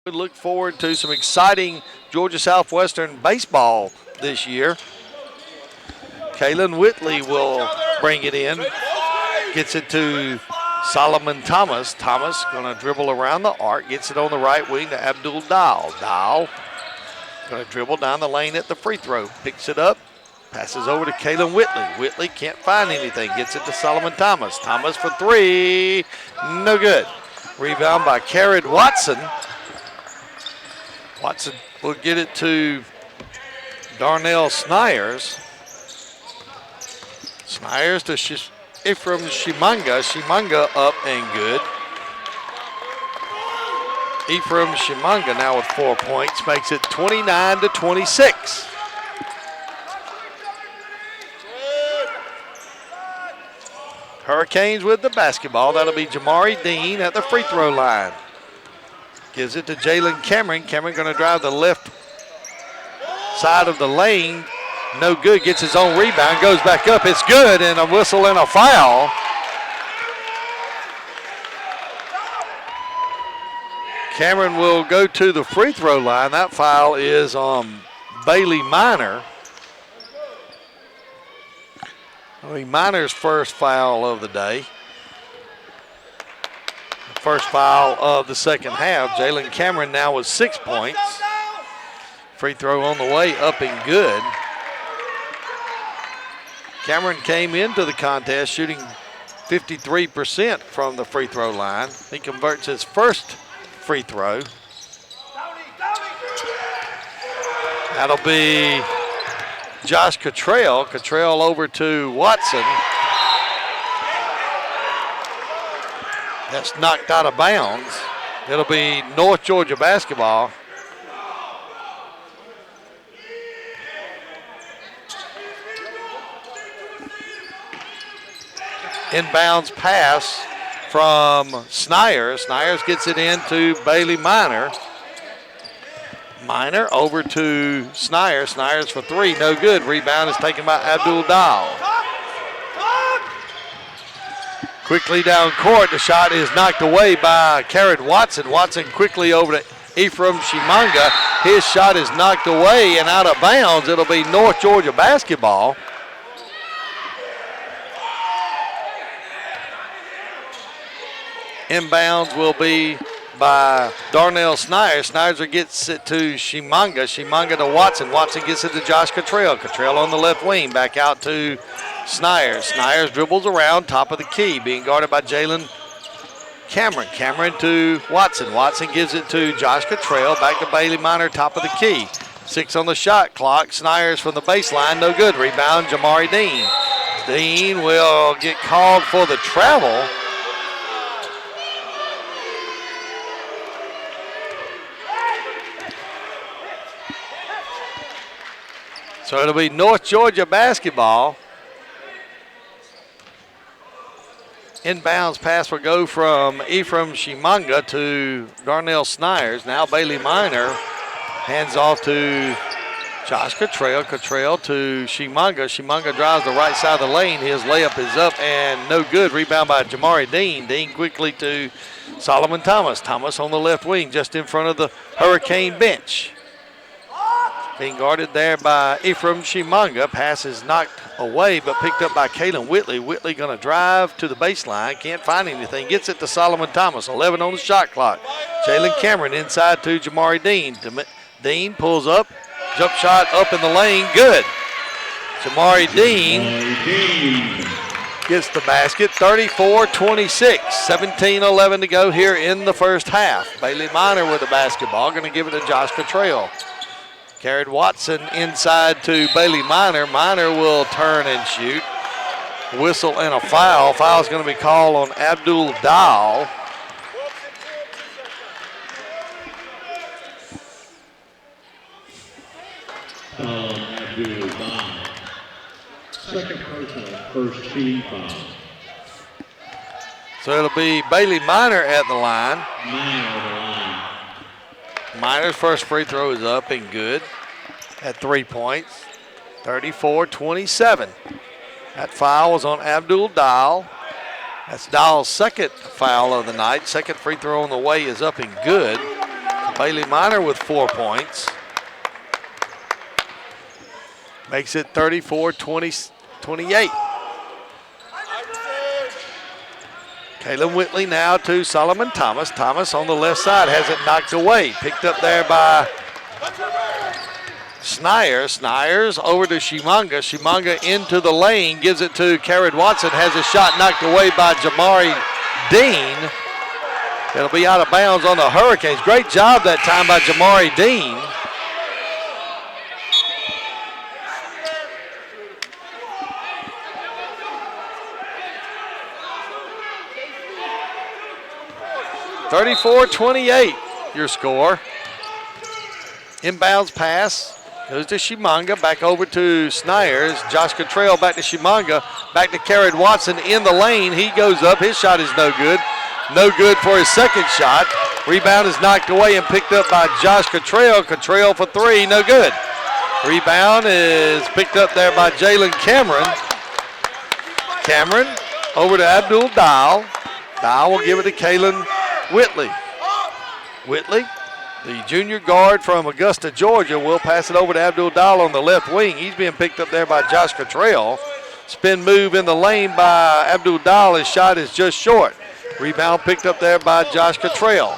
We look forward to some exciting Georgia Southwestern baseball this year. Kalen Whitley will bring it in. Gets it to Solomon Thomas. Thomas going to dribble around the arc. Gets it on the right wing to Abdul Dial. Dial going to dribble down the lane at the free throw. Picks it up. Passes over to Kalen Whitley. Whitley can't find anything. Gets it to Solomon Thomas. Thomas for three. No good. Rebound by Carrot Watson. Watson will get it to Darnell Snyers. Snyers to Ephraim Shimanga. Shimanga up and good. Ephraim Shimanga now with 4 points, makes it 29-26. Hurricanes with the basketball. That'll be Jamari Dean at the free throw line. Gives it to Jalen Cameron. Cameron going to drive the left side of the lane. No good. Gets his own rebound. Goes back up. It's good. And a whistle and a foul. Cameron will go to the free throw line. That foul is on Bailey Minor. Minor's first foul of the day. First foul of the second half. Jalen Cameron now with 6 points. Free throw on the way, up and good. Cameron came into the contest shooting 53% from the free throw line. He converts his first free throw. That'll be Josh Cottrell. Cottrell over to Watson. That's knocked out of bounds. It'll be North Georgia basketball. Inbounds pass from Snyers. Snyers gets it into Bailey Minor. Minor over to Snyers. Snyers for three, no good. Rebound is taken by Abdul Dial. Quickly down court, the shot is knocked away by Carrot Watson. Watson quickly over to Ephraim Shimanga. His shot is knocked away and out of bounds. It'll be North Georgia basketball. Inbounds will be by Darnell Snyers. Snyers gets it to Shimanga. Shimanga to Watson. Watson gets it to Josh Cottrell. Cottrell on the left wing. Back out to Snyers. Snyers dribbles around top of the key, being guarded by Jalen Cameron. Cameron to Watson. Watson gives it to Josh Cottrell. Back to Bailey Minor, top of the key. 6 on the shot clock. Snyers from the baseline, no good. Rebound, Jamari Dean. Dean will get called for the travel. So it'll be North Georgia basketball. Inbounds pass will go from Ephraim Shimanga to Darnell Snyers. Now Bailey Minor hands off to Josh Cottrell. Cottrell to Shimanga. Shimanga drives the right side of the lane. His layup is up and no good. Rebound by Jamari Dean. Dean quickly to Solomon Thomas. Thomas on the left wing just in front of the Hurricane bench. Being guarded there by Ephraim Shimanga. Pass is knocked away but picked up by Kalen Whitley. Whitley going to drive to the baseline. Can't find anything. Gets it to Solomon Thomas. 11 on the shot clock. Jalen Cameron inside to Jamari Dean. Dean pulls up. Jump shot up in the lane. Good. Jamari Dean gets the basket. 34-26. 17-11 to go here in the first half. Bailey Minor with the basketball. Going to give it to Josh Cottrell. Carried Watson inside to Bailey Minor. Minor will turn and shoot. Whistle and a foul. Foul's going to be called on Abdul Dial. Abdul Dial. Second personal, first team foul. So it'll be Bailey Minor at the line. Minor's first free throw is up and good at 3 points. 34-27. That foul was on Abdul Dial. That's Dial's second foul of the night. Second free throw on the way is up and good. Bailey Minor with 4 points. Makes it 34-28. Caleb Whitley now to Solomon Thomas. Thomas on the left side has it knocked away. Picked up there by Snyers. Snyers over to Shimanga. Shimanga into the lane. Gives it to Carrot Watson. Has a shot knocked away by Jamari Dean. It'll be out of bounds on the Hurricanes. Great job that time by Jamari Dean. (34-28) your score. Inbounds pass goes to Shimanga, back over to Snyers. Josh Cottrell back to Shimanga, back to Carrot Watson in the lane. He goes up, his shot is no good. No good for his second shot. Rebound is knocked away and picked up by Josh Cottrell. Cottrell for three, no good. Rebound is picked up there by Jalen Cameron. Cameron over to Abdul Dial. Dial will give it to Kalen Whitley. Whitley, the junior guard from Augusta, Georgia, will pass it over to Abdul Dial on the left wing. He's being picked up there by Josh Cottrell. Spin move in the lane by Abdul Dial. His shot is just short. Rebound picked up there by Josh Cottrell.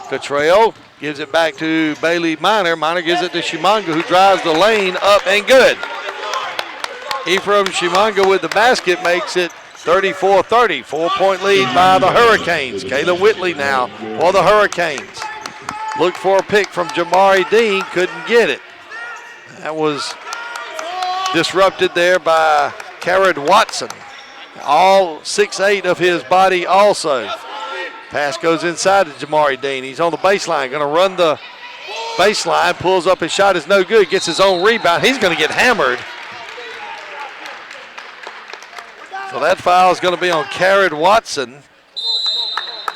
Cottrell gives it back to Bailey Minor. Minor gives it to Shimanga, who drives the lane up and good. Ephraim Shimanga with the basket makes it 34-30. 4-point lead by the Hurricanes. Caleb Whitley now for the Hurricanes. Looked for a pick from Jamari Dean, couldn't get it. That was disrupted there by Carrot Watson. All 6'8" of his body also. Pass goes inside to Jamari Dean. He's on the baseline, going to run the baseline, pulls up, his shot is no good, gets his own rebound. He's going to get hammered. So that foul is going to be on Carrot Watson,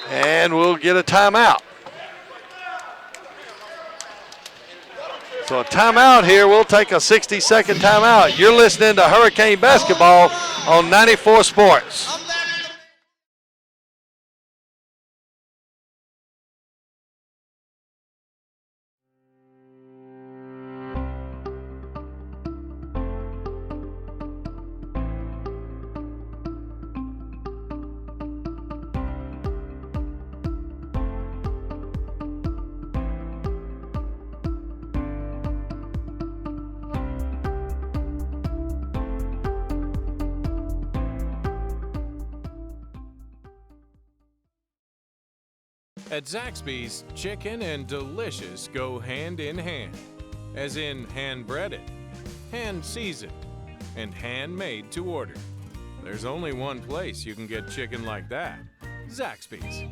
and we'll get a timeout. So a timeout here. We'll take a 60-second timeout. You're listening to Hurricane Basketball on 94 Sports. At Zaxby's, chicken and delicious go hand in hand, as in hand-breaded, hand-seasoned, and handmade to order. There's only one place you can get chicken like that, Zaxby's.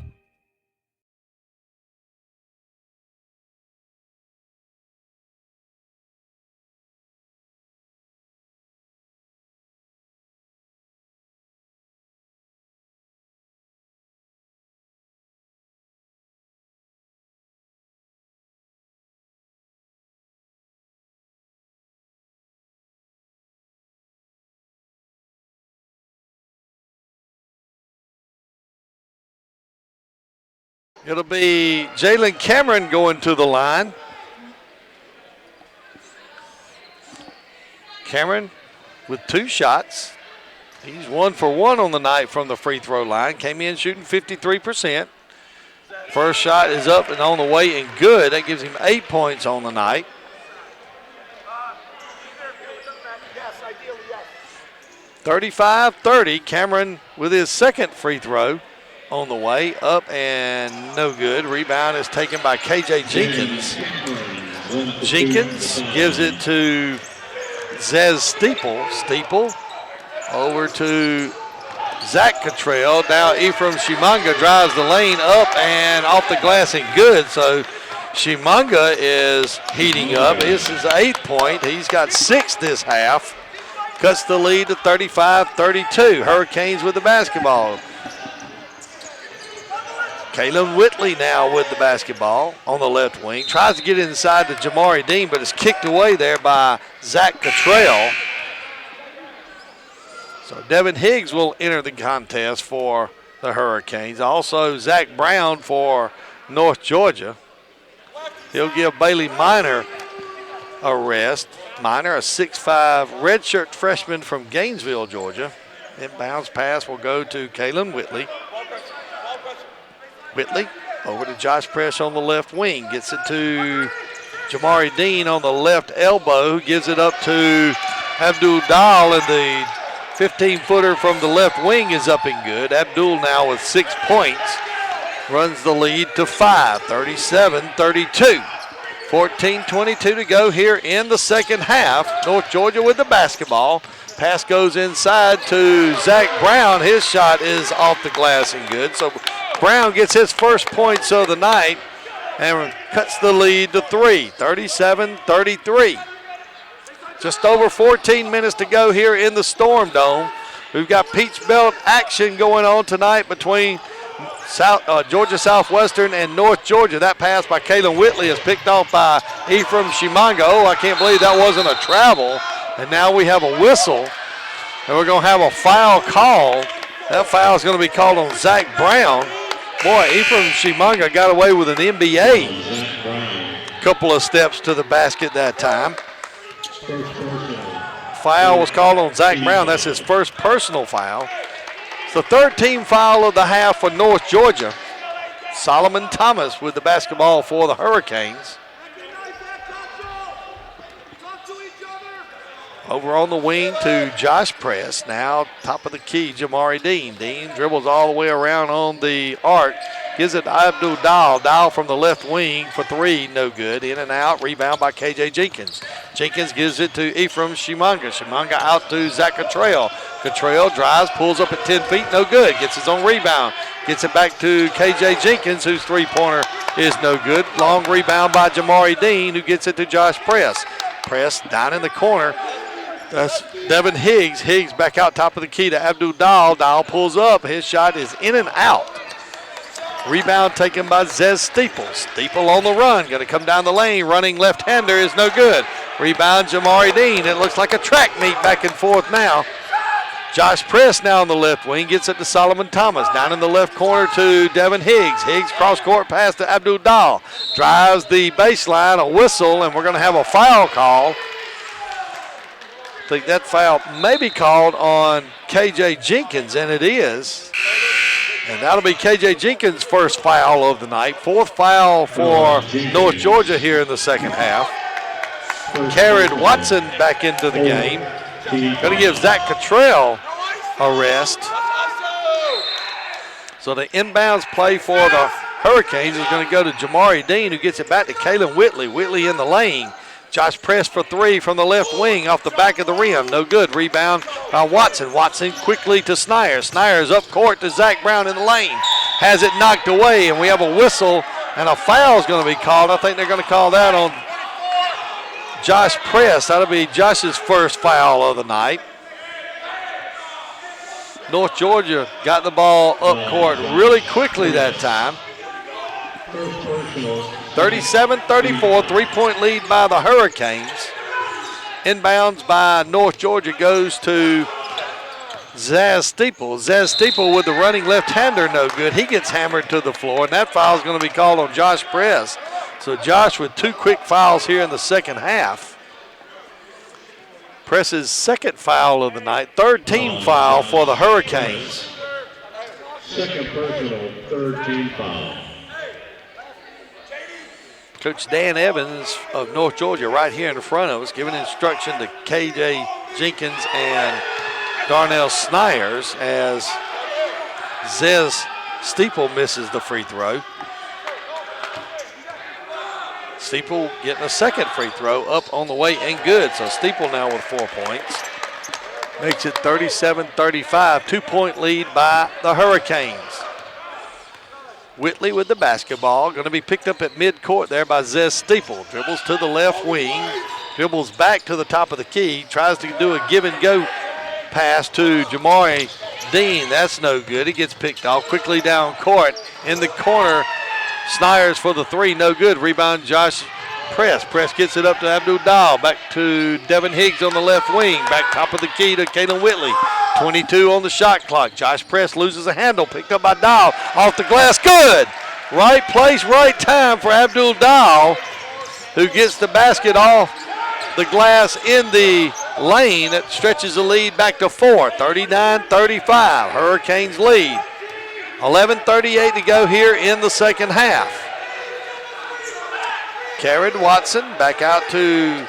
It'll be Jalen Cameron going to the line. Cameron with 2 shots. He's 1 for 1 on the night from the free throw line. Came in shooting 53%. First shot is up and on the way and good. That gives him 8 points on the night. Yes, ideally, yes. 35-30. Cameron with his second free throw on the way, up and no good. Rebound is taken by KJ Jenkins. Jenkins gives it to Zez Steeple. Steeple over to Zach Cottrell. Now Ephraim Shimanga drives the lane up and off the glass and good. So Shimanga is heating up. This is the 8th point. He's got 6 this half. Cuts the lead to 35-32. Hurricanes with the basketball. Caleb Whitley now with the basketball on the left wing. Tries to get inside to Jamari Dean, but it's kicked away there by Zach Cottrell. So Devin Higgs will enter the contest for the Hurricanes. Also Zach Brown for North Georgia. He'll give Bailey Minor a rest. Minor, a 6'5" redshirt freshman from Gainesville, Georgia. Inbounds pass will go to Kalen Whitley. Whitley over to Josh Press on the left wing. Gets it to Jamari Dean on the left elbow. Gives it up to Abdul Dahl, and the 15-footer from the left wing is up and good. Abdul now with 6 points. Runs the lead to 5, 37-32. 14:22 to go here in the second half. North Georgia with the basketball. Pass goes inside to Zach Brown. His shot is off the glass and good. So Brown gets his first points of the night and cuts the lead to 3, 37-33. Just over 14 minutes to go here in the Storm Dome. We've got Peach Belt action going on tonight between Georgia Southwestern and North Georgia. That pass by Kalen Whitley is picked off by Ephraim Shimanga. Oh, I can't believe that wasn't a travel. And now we have a whistle, and we're going to have a foul call. That foul is going to be called on Zach Brown. Boy, Ephraim Shimanga got away with an NBA. Couple of steps to the basket that time. Foul was called on Zach Brown. That's his first personal foul. It's the third team foul of the half for North Georgia. Solomon Thomas with the basketball for the Hurricanes. Over on the wing to Josh Press. Now top of the key, Jamari Dean. Dean dribbles all the way around on the arc. Gives it to Abdul Dahl. Dahl from the left wing for 3, no good. In and out, rebound by KJ Jenkins. Jenkins gives it to Ephraim Shimanga. Shimanga out to Zach Cottrell. Cottrell drives, pulls up at 10 feet, no good. Gets his own rebound. Gets it back to KJ Jenkins, whose three-pointer is no good. Long rebound by Jamari Dean, who gets it to Josh Press. Press down in the corner. That's Devin Higgs. Higgs back out top of the key to Abdul Dahl. Dahl pulls up. His shot is in and out. Rebound taken by Zez Steeple. Steeple on the run. Going to come down the lane. Running left-hander is no good. Rebound Jamari Dean. It looks like a track meet back and forth now. Josh Press now on the left wing. Gets it to Solomon Thomas. Down in the left corner to Devin Higgs. Higgs cross-court pass to Abdul Dahl. Drives the baseline. A whistle, and we're going to have a foul call. I think that foul may be called on KJ Jenkins, and it is. And that'll be KJ Jenkins' first foul of the night. Fourth foul for North Georgia here in the second half. Carried Watson back into the game. Going to give Zach Cottrell a rest. So the inbounds play for the Hurricanes is going to go to Jamari Dean, who gets it back to Kalen Whitley. Whitley in the lane. Josh Press for 3 from the left wing off the back of the rim. No good. Rebound by Watson. Watson quickly to Snyers. Snyers up court to Zach Brown in the lane. Has it knocked away, and we have a whistle, and a foul is going to be called. I think they're going to call that on Josh Press. That'll be Josh's first foul of the night. North Georgia got the ball up court really quickly that time. 37-34, three-point lead by the Hurricanes. Inbounds by North Georgia goes to Zaz Steeple. Zaz Steeple with the running left-hander, no good. He gets hammered to the floor, and that foul is going to be called on Josh Press. So Josh with 2 quick fouls here in the second half. Press's second foul of the night, third team foul for the Hurricanes. Second personal, third team foul. Coach Dan Evans of North Georgia right here in front of us, giving instruction to KJ Jenkins and Darnell Snyers as Zez Steeple misses the free throw. Steeple getting a second free throw up on the way and good. So Steeple now with 4 points. Makes it 37-35, 2-point lead by the Hurricanes. Whitley with the basketball, going to be picked up at midcourt there by Zez Steeple. Dribbles to the left wing, dribbles back to the top of the key, tries to do a give and go pass to Jamari Dean. That's no good. He gets picked off quickly down court. In the corner, Snyers for the 3, no good. Rebound Josh Press. Press gets it up to Abdul Dahl. Back to Devin Higgs on the left wing. Back top of the key to Kalen Whitley. 22 on the shot clock. Josh Press loses a handle. Picked up by Dahl. Off the glass. Good. Right place, right time for Abdul Dahl. who gets the basket off the glass in the lane. That stretches the lead back to 4, 39-35. Hurricanes lead. 11:38 to go here in the second half. Karen Watson back out to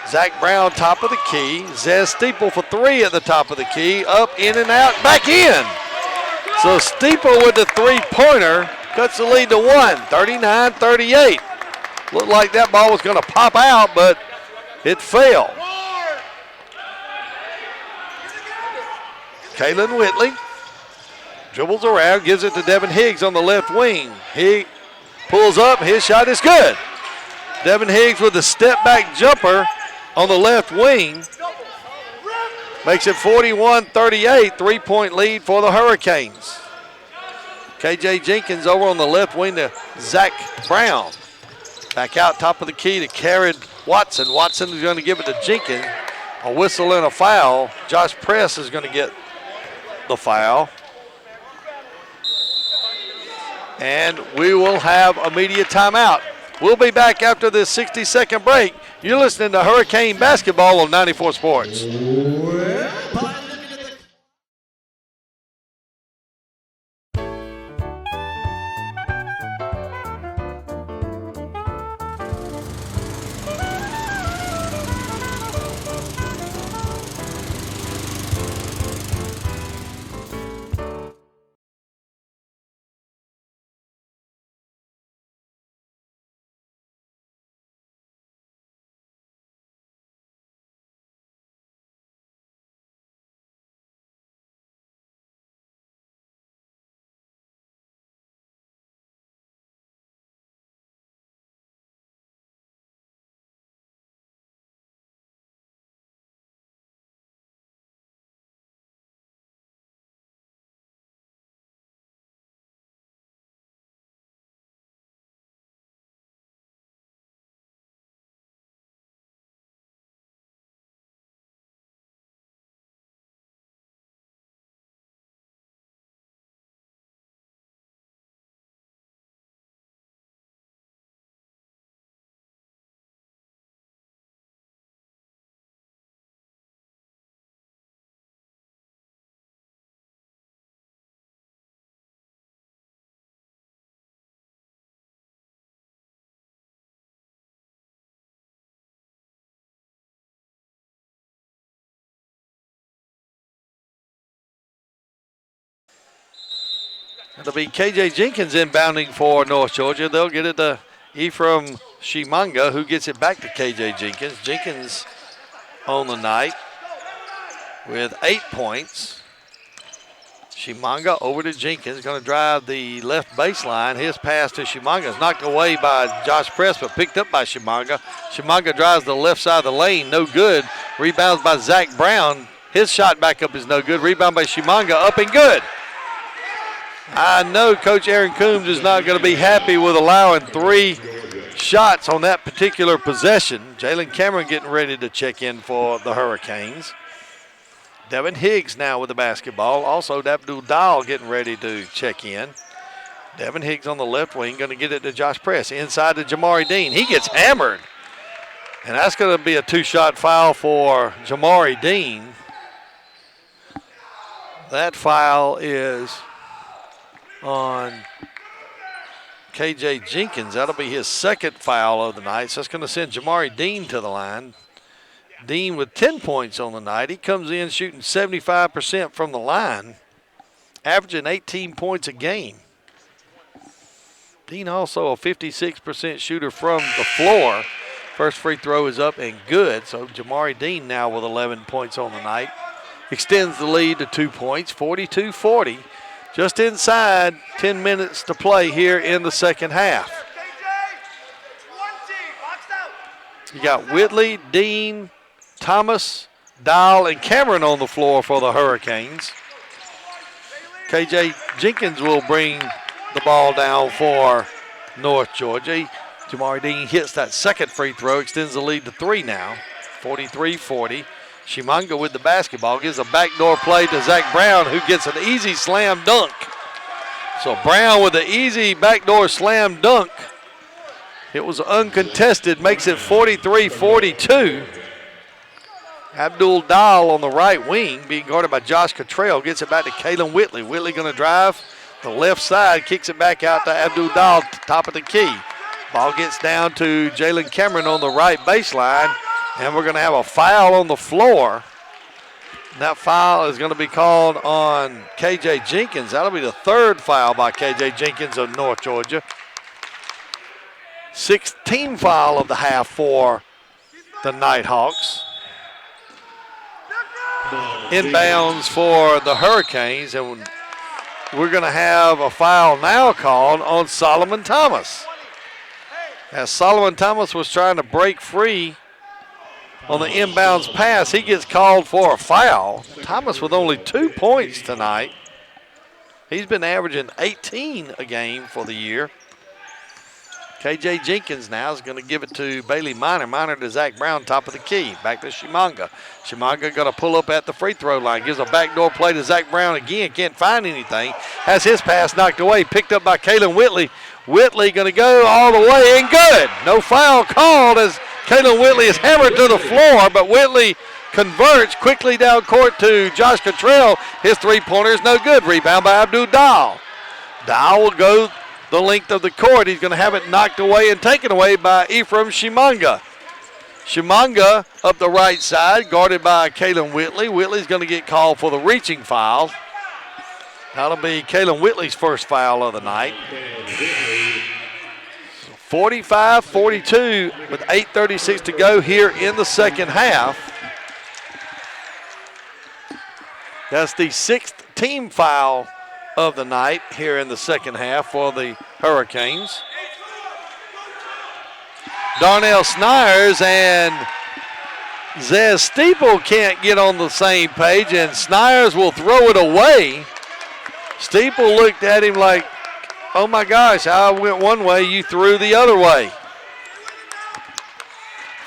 Zach Brown, top of the key. Zez Steeple for 3 at the top of the key. Up, in and out, back in. So Steeple with the three-pointer cuts the lead to 1, 39-38. Looked like that ball was going to pop out, but it fell. Kaylin Whitley dribbles around, gives it to Devin Higgs on the left wing. He pulls up, his shot is good. Devin Higgs with a step-back jumper on the left wing. Makes it 41-38, three-point lead for the Hurricanes. KJ Jenkins over on the left wing to Zach Brown. Back out top of the key to Karen Watson. Watson is going to give it to Jenkins. A whistle and a foul. Josh Press is going to get the foul. And we will have immediate timeout. We'll be back after this 60-second break. You're listening to Hurricane Basketball on 94 Sports. It'll be KJ Jenkins inbounding for North Georgia. They'll get it to Ephraim Shimanga, who gets it back to KJ Jenkins. Jenkins on the night with 8 points. Shimanga over to Jenkins, going to drive the left baseline. His pass to Shimanga is knocked away by Josh Press, but picked up by Shimanga. Shimanga drives the left side of the lane, no good. Rebounds by Zach Brown. His shot back up is no good. Rebound by Shimanga, up and good. I know Coach Aaron Coombs is not going to be happy with allowing 3 shots on that particular possession. Jalen Cameron getting ready to check in for the Hurricanes. Devin Higgs now with the basketball. Also, Abdul Dahl getting ready to check in. Devin Higgs on the left wing, going to get it to Josh Press. Inside to Jamari Dean. He gets hammered. And that's going to be a 2-shot foul for Jamari Dean. That foul is on KJ Jenkins. That'll be his second foul of the night. So that's going to send Jamari Dean to the line. Dean with 10 points on the night. He comes in shooting 75% from the line, averaging 18 points a game. Dean also a 56% shooter from the floor. First free throw is up and good. So Jamari Dean now with 11 points on the night. Extends the lead to 2 points, 42-40. Just inside 10 minutes to play here in the second half. You got Whitley, Dean, Thomas, Dahl, and Cameron on the floor for the Hurricanes. KJ Jenkins will bring the ball down for North Georgia. Jamari Dean hits that second free throw, extends the lead to 3 now, 43-40. Shimanga with the basketball, gives a backdoor play to Zach Brown, who gets an easy slam dunk. So Brown with an easy backdoor slam dunk It was uncontested, makes it 43-42. Abdul Dahl on the right wing, being guarded by Josh Cottrell, gets it back to Kalen Whitley. Whitley going to drive the left side, kicks it back out to Abdul Dahl, top of the key. Ball gets down to Jalen Cameron on the right baseline, and we're going to have a foul on the floor. And that foul is going to be called on K.J. Jenkins. That'll be the third foul by K.J. Jenkins of North Georgia. 16th foul of the half for the Nighthawks. Inbounds for the Hurricanes, and we're going to have a foul now called on Solomon Thomas. As Solomon Thomas was trying to break free on the inbounds pass, he gets called for a foul. Thomas with only 2 points tonight. He's been averaging 18 a game for the year. K.J. Jenkins now is going to give it to Bailey Minor. Minor to Zach Brown, top of the key. Back to Shimanga. Shimanga going to pull up at the free throw line. Gives a backdoor play to Zach Brown again. Can't find anything. Has his pass knocked away. Picked up by Kalen Whitley. Whitley going to go all the way and good. No foul called as Kalen Whitley is hammered to the floor, but Whitley converts quickly down court to Josh Cottrell. His three-pointer is no good. Rebound by Abdul Dahl. Dahl will go the length of the court. He's going to have it knocked away and taken away by Ephraim Shimanga. Shimanga up the right side, guarded by Kalen Whitley. Whitley's going to get called for the reaching foul. That'll be Kalen Whitley's first foul of the night. 45-42 with 8:36 to go here in the second half. That's the 6th team foul of the night here in the second half for the Hurricanes. Darnell Snyers and Zez Steeple can't get on the same page, and Snyers will throw it away. Steeple looked at him like, oh my gosh, I went one way, you threw the other way.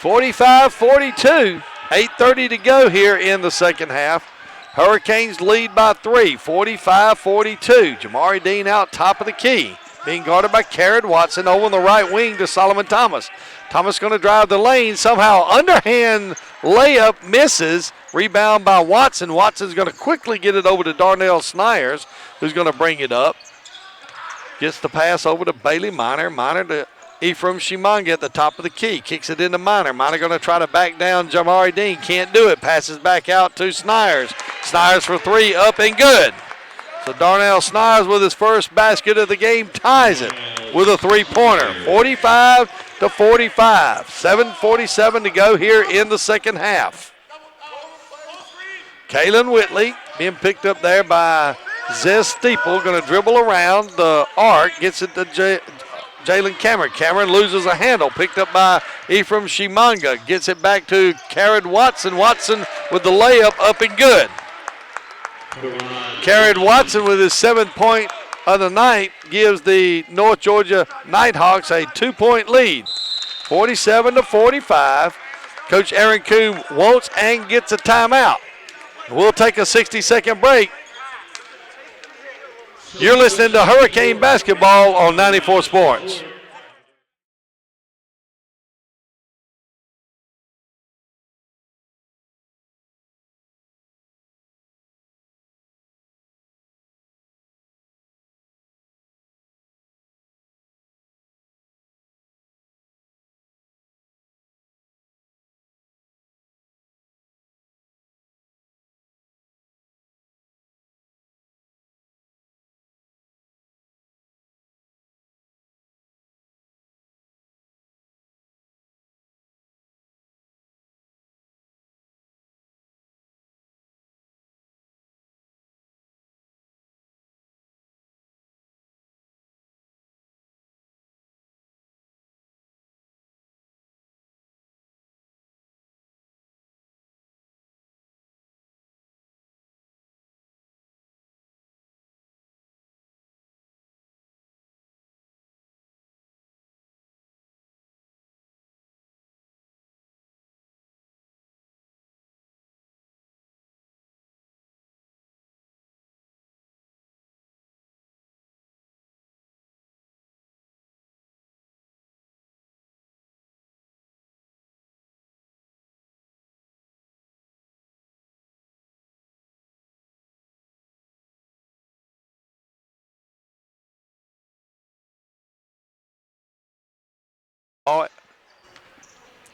45-42, 8:30 to go here in the second half. Hurricanes lead by 3, 45-42. Jamari Dean out top of the key, being guarded by Carrot Watson over on the right wing to Solomon Thomas. Thomas going to drive the lane, somehow underhand layup misses. Rebound by Watson. Watson's going to quickly get it over to Darnell Snyers, who's going to bring it up. Gets the pass over to Bailey Minor. Minor to Ephraim Shimanga at the top of the key. Kicks it into Minor. Minor going to try to back down Jamari Dean. Can't do it. Passes back out to Snyers. Snyers for three, up and good. So Darnell Snyers with his first basket of the game ties it with a three-pointer. 45-45. 7:47 to go here in the second half. Kalen Whitley being picked up there by Zez Steeple. Going to dribble around the arc. Gets it to Jalen Cameron. Cameron loses a handle. Picked up by Ephraim Shimanga. Gets it back to Carrot Watson. Watson with the layup, up and good. Carrot Watson with his 7th point of the night gives the North Georgia Nighthawks a 2-point lead. 47-45. Coach Aaron Coon wants and gets a timeout. We'll take a 60-second break. You're listening to Hurricane Basketball on 94 Sports.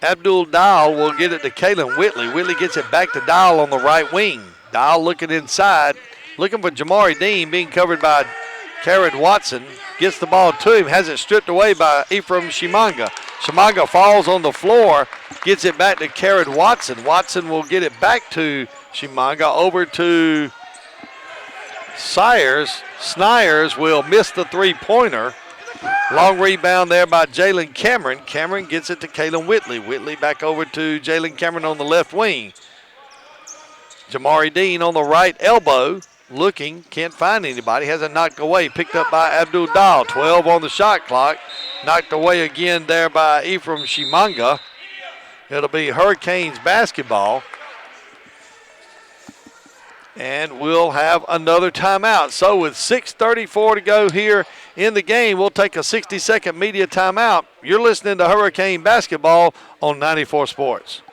Abdul Dial will get it to Kalen Whitley. Whitley gets it back to Dial on the right wing. Dial looking inside, looking for Jamari Dean, being covered by Karad Watson. Gets the ball to him, has it stripped away by Ephraim Shimanga. Shimanga falls on the floor, gets it back to Karad Watson. Watson will get it back to Shimanga, over to Sires. Snyers will miss the three-pointer. Long rebound there by Jalen Cameron. Cameron gets it to Kalen Whitley. Whitley back over to Jalen Cameron on the left wing. Jamari Dean on the right elbow. Looking, can't find anybody. Has it knocked away. Picked up by Abdul Dial. 12 on the shot clock. Knocked away again there by Ephraim Shimanga. It'll be Hurricanes basketball. And we'll have another timeout. So with 6:34 to go here in the game, we'll take a 60-second media timeout. You're listening to Hurricane basketball on 94 Sports.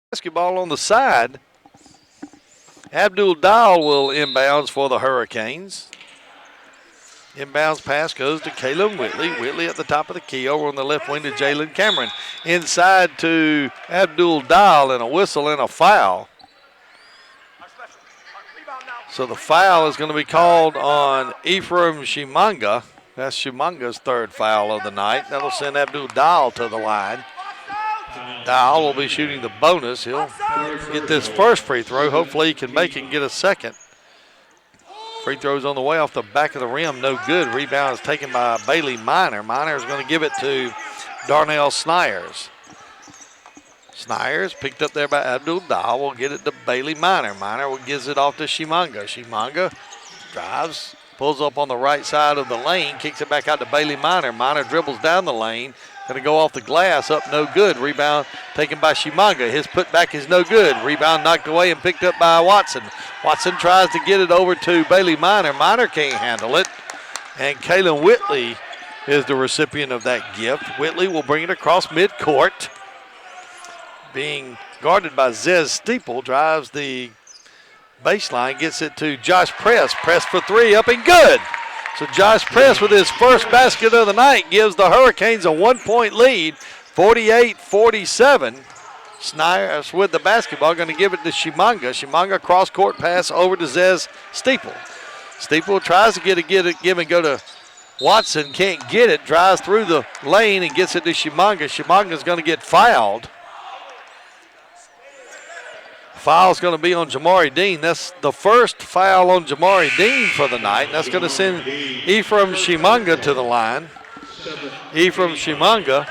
Basketball on the side. Abdul Dial will inbounds for the Hurricanes. Inbounds pass goes to Kalen Whitley. Whitley at the top of the key, over on the left wing to Jalen Cameron. Inside to Abdul Dial, and a whistle and a foul. So the foul is going to be called on Ephraim Shimanga. That's Shimanga's third foul of the night. That'll send Abdul Dial to the line. Dial will be shooting the bonus. He'll get this first free throw. Hopefully he can make it and get a second. Free throw's on the way off the back of the rim. No good. Rebound is taken by Bailey Miner. Miner is going to give it to Darnell Snyers. Snyers picked up there by Abdul Dial. Will get it to Bailey Miner. Miner will gives it off to Shimanga. Shimanga drives, pulls up on the right side of the lane, kicks it back out to Bailey Miner. Miner dribbles down the lane. Going to go off the glass, up no good. Rebound taken by Shimanga. His putback is no good. Rebound knocked away and picked up by Watson. Watson tries to get it over to Bailey Miner. Miner can't handle it. And Kalen Whitley is the recipient of that gift. Whitley will bring it across midcourt. Being guarded by Zez Steeple, drives the baseline, gets it to Josh Press. Press for three, up and good. So Josh Press with his first basket of the night gives the Hurricanes a 1-point lead, 48-47. Snyers with the basketball, going to give it to Shimanga. Shimanga cross-court pass over to Zez Steeple. Steeple tries to give and go to Watson, can't get it, drives through the lane and gets it to Shimanga. Shimanga's going to get fouled. Foul's going to be on Jamari Dean. That's the first foul on Jamari Dean for the night. That's going to send Ephraim Shimanga to the line. Ephraim Shimanga,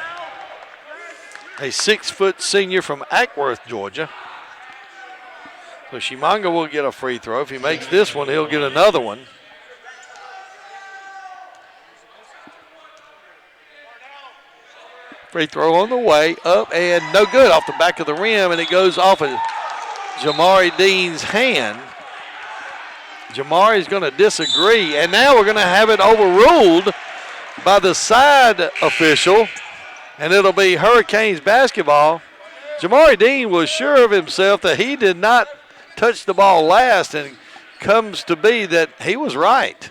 a 6-foot senior from Ackworth, Georgia. So Shimanga will get a free throw. If he makes this one, he'll get another one. Free throw on the way, up and no good, off the back of the rim, and it goes off of Jamari Dean's hand. Jamari's going to disagree, and now we're going to have it overruled by the side official, and it'll be Hurricanes basketball. Jamari Dean was sure of himself that he did not touch the ball last, and comes to be that he was right.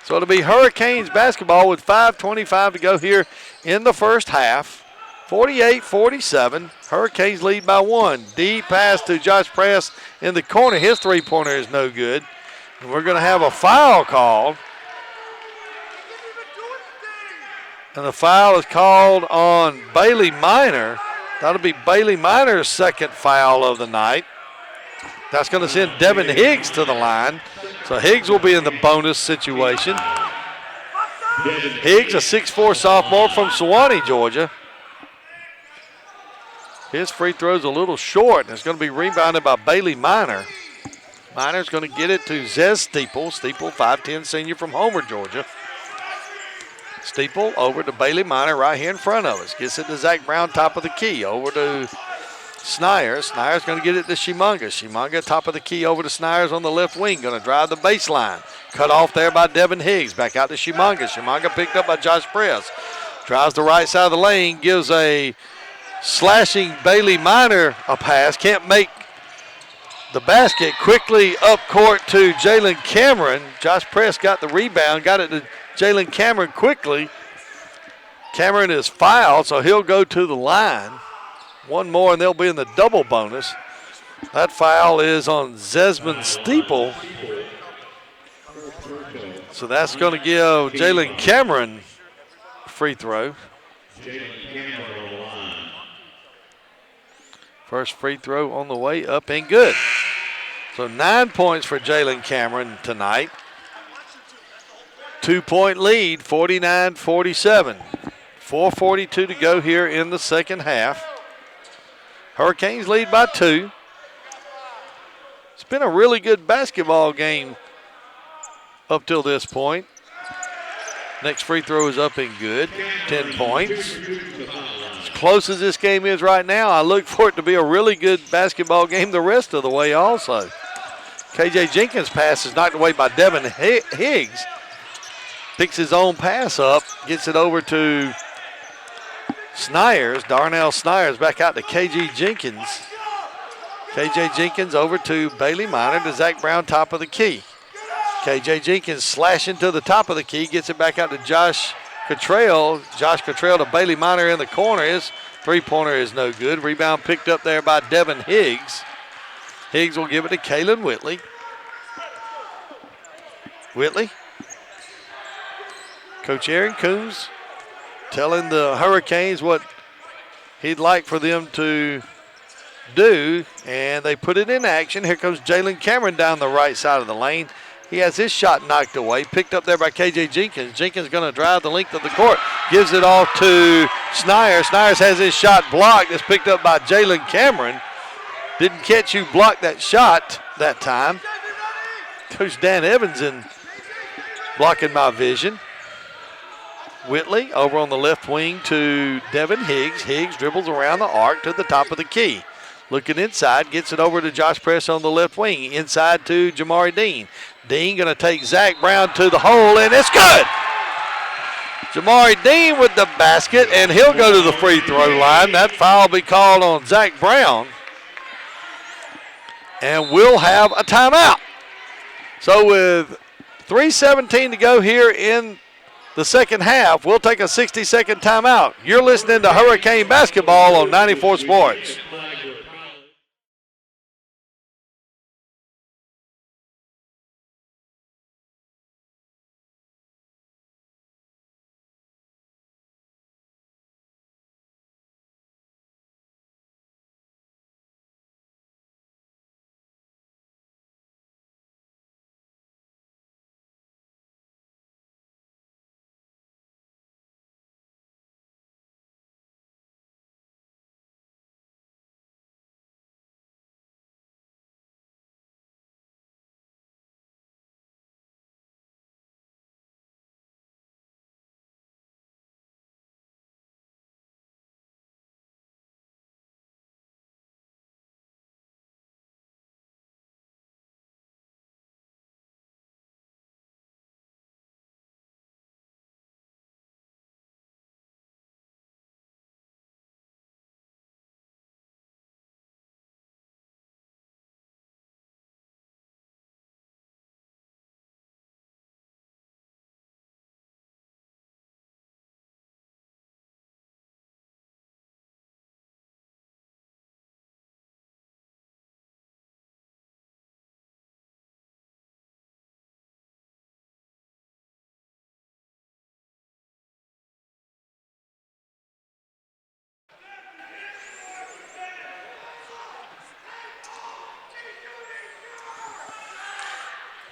So it'll be Hurricanes basketball with 5:25 to go here in the first half. 48-47. Hurricanes lead by 1. Deep pass to Josh Press in the corner. His three-pointer is no good. And we're going to have a foul called. And the foul is called on Bailey Minor. That'll be Bailey Minor's second foul of the night. That's going to send Devin Higgs to the line. So Higgs will be in the bonus situation. Higgs, a 6'4 sophomore from Sewanee, Georgia. His free throw's a little short, and it's going to be rebounded by Bailey Minor. Minor's going to get it to Zez Steeple. Steeple, 5'10 senior from Homer, Georgia. Steeple over to Bailey Minor right here in front of us. Gets it to Zach Brown, top of the key. Over to Snyers. Snyers going to get it to Shimonga. Shimonga, top of the key, over to Snyers on the left wing. Going to drive the baseline. Cut off there by Devin Higgs. Back out to Shimonga. Shimonga picked up by Josh Press. Drives the right side of the lane. Gives a slashing Bailey Minor a pass. Can't make the basket. Quickly up court to Jalen Cameron. Josh Press got the rebound. Got it to Jalen Cameron quickly. Cameron is fouled, so he'll go to the line. One more, and they'll be in the double bonus. That foul is on Zesmond Steeple. So that's going to give Jalen Cameron a free throw. First free throw on the way up and good. So 9 points for Jalen Cameron tonight. 2-point lead, 49-47. 4:42 to go here in the second half. Hurricanes lead by 2. It's been a really good basketball game up till this point. Next free throw is up and good, 10 points. As close as this game is right now, I look for it to be a really good basketball game the rest of the way also. KJ Jenkins' pass is knocked away by Devin Higgs. Picks his own pass up, gets it over to Snyers. Darnell Snyers back out to KJ Jenkins. KJ Jenkins over to Bailey Minor to Zach Brown, top of the key. KJ Jenkins slashing to the top of the key, gets it back out to Josh Cottrell. Josh Cottrell to Bailey Minor in the corner. His three-pointer is no good. Rebound picked up there by Devin Higgs. Higgs will give it to Kalen Whitley. Whitley. Coach Aaron Coombs telling the Hurricanes what he'd like for them to do, and they put it in action. Here comes Jalen Cameron down the right side of the lane. He has his shot knocked away, picked up there by KJ Jenkins. Jenkins going to drive the length of the court, gives it off to Snyers. Snyers has his shot blocked. It's picked up by Jalen Cameron. Didn't catch who blocked that shot that time. Coach Dan Evans in blocking my vision. Whitley over on the left wing to Devin Higgs. Higgs dribbles around the arc to the top of the key. Looking inside, gets it over to Josh Press on the left wing. Inside to Jamari Dean. Dean going to take Zach Brown to the hole, and it's good. Jamari Dean with the basket, and he'll go to the free throw line. That foul will be called on Zach Brown. And we'll have a timeout. So with 3:17 to go here in the second half, we'll take a 60-second timeout. You're listening to Hurricane Basketball on 94 Sports.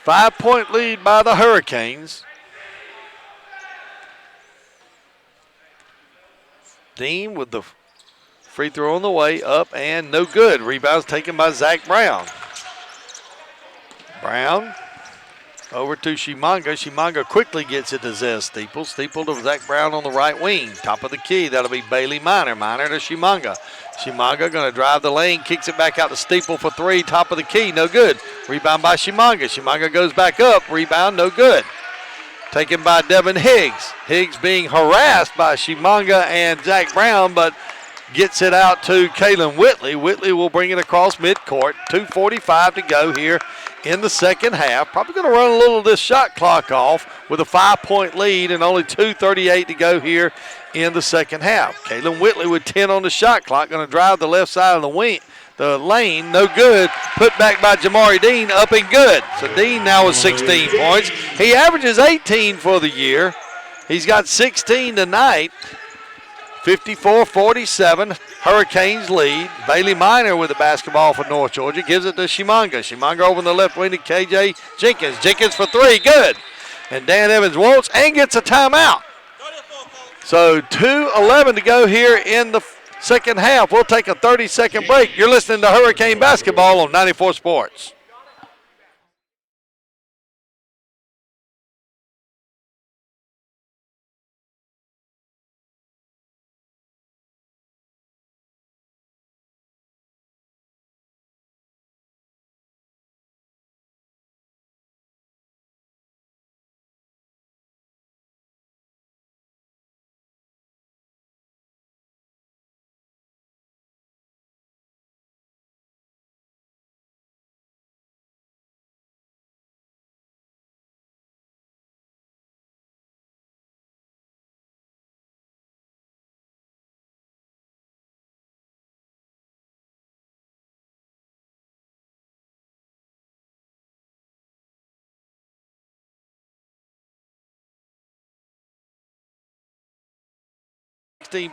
5-point lead by the Hurricanes. Dean with the free throw on the way, up and no good. Rebounds taken by Zach Brown. Brown over to Shimanga. Shimanga quickly gets it to Zez Steeple. Steeple to Zach Brown on the right wing. Top of the key, that'll be Bailey Minor. Minor to Shimanga. Shimanga going to drive the lane, kicks it back out to Steeple for three. Top of the key, no good. Rebound by Shimanga. Shimanga goes back up. Rebound, no good. Taken by Devin Higgs. Higgs being harassed by Shimanga and Zach Brown, but gets it out to Kalen Whitley. Whitley will bring it across midcourt. 2:45 to go here in the second half. Probably going to run a little of this shot clock off with a 5-point lead and only 2:38 to go here in the second half. Kalen Whitley with 10 on the shot clock, going to drive the left side of the lane, no good. Put back by Jamari Dean, up and good. So Dean now with 16 points. He averages 18 for the year. He's got 16 tonight. 54-47, Hurricanes lead. Bailey Minor with the basketball for North Georgia. Gives it to Shimanga. Shimanga over on the left wing to KJ Jenkins. Jenkins for three, good. And Dan Evans wants and gets a timeout. So 2:11 to go here in the second half. We'll take a 30-second break. You're listening to Hurricane Basketball on 94 Sports.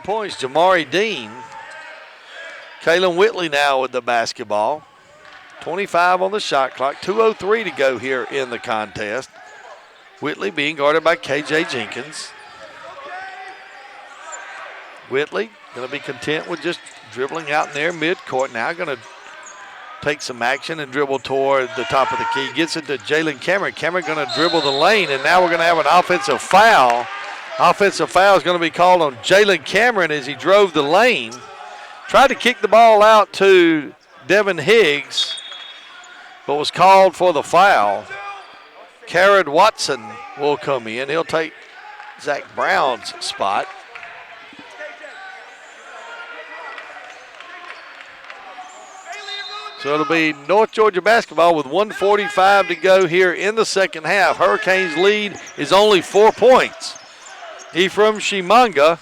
Points, Jamari Dean. Kalen Whitley now with the basketball. 25 on the shot clock. 2:03 to go here in the contest. Whitley being guarded by KJ Jenkins. Whitley going to be content with just dribbling out in there midcourt. Now going to take some action and dribble toward the top of the key. Gets it to Jalen Cameron. Cameron going to dribble the lane, and now we're going to have an offensive foul. Offensive foul is going to be called on Jalen Cameron as he drove the lane. Tried to kick the ball out to Devin Higgs, but was called for the foul. Karad Watson will come in. He'll take Zach Brown's spot. So it'll be North Georgia basketball with 1:45 to go here in the second half. Hurricanes lead is only 4 points. Ephraim Shimanga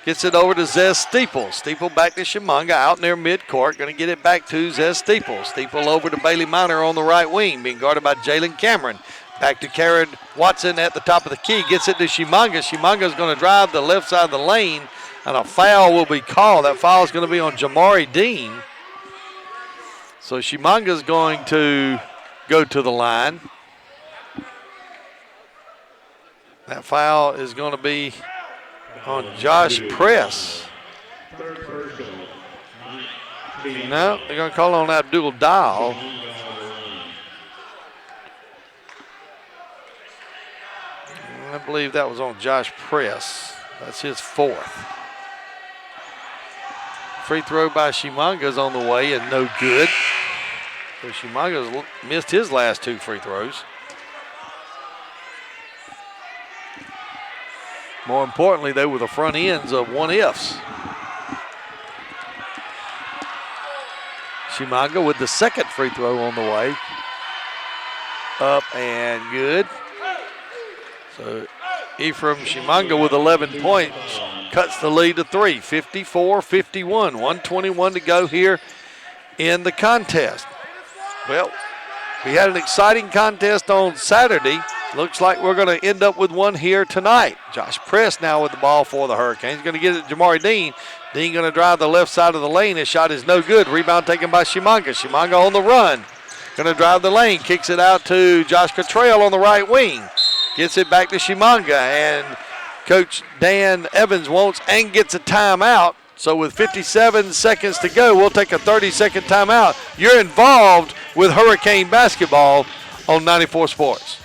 gets it over to Zez Steeple. Steeple back to Shimanga out in their midcourt. Going to get it back to Zez Steeple. Steeple over to Bailey Minor on the right wing, being guarded by Jalen Cameron. Back to Karad Watson at the top of the key. Gets it to Shimanga. Shimanga's going to drive the left side of the lane, and a foul will be called. That foul is going to be on Jamari Dean. So Shimanga's going to go to the line. That foul is going to be on Josh Press. No, they're going to call on Abdul Dial. I believe that was on Josh Press. That's his fourth. Free throw by Shimanga's on the way and no good. So Shimanga's missed his last two free throws. More importantly, they were the front ends of one-ifs. Shimanga with the second free throw on the way. Up and good. So Ephraim Shimanga with 11 points cuts the lead to 3, 54-51. 1:21 to go here in the contest. Well, we had an exciting contest on Saturday. Looks like we're going to end up with one here tonight. Josh Press now with the ball for the Hurricanes. Going to get it to Jamari Dean. Dean going to drive the left side of the lane. His shot is no good. Rebound taken by Shimanga. Shimanga on the run. Going to drive the lane. Kicks it out to Josh Cottrell on the right wing. Gets it back to Shimanga. And Coach Dan Evans wants and gets a timeout. So with 57 seconds to go, we'll take a 30-second timeout. You're involved with Hurricane basketball on 94 Sports.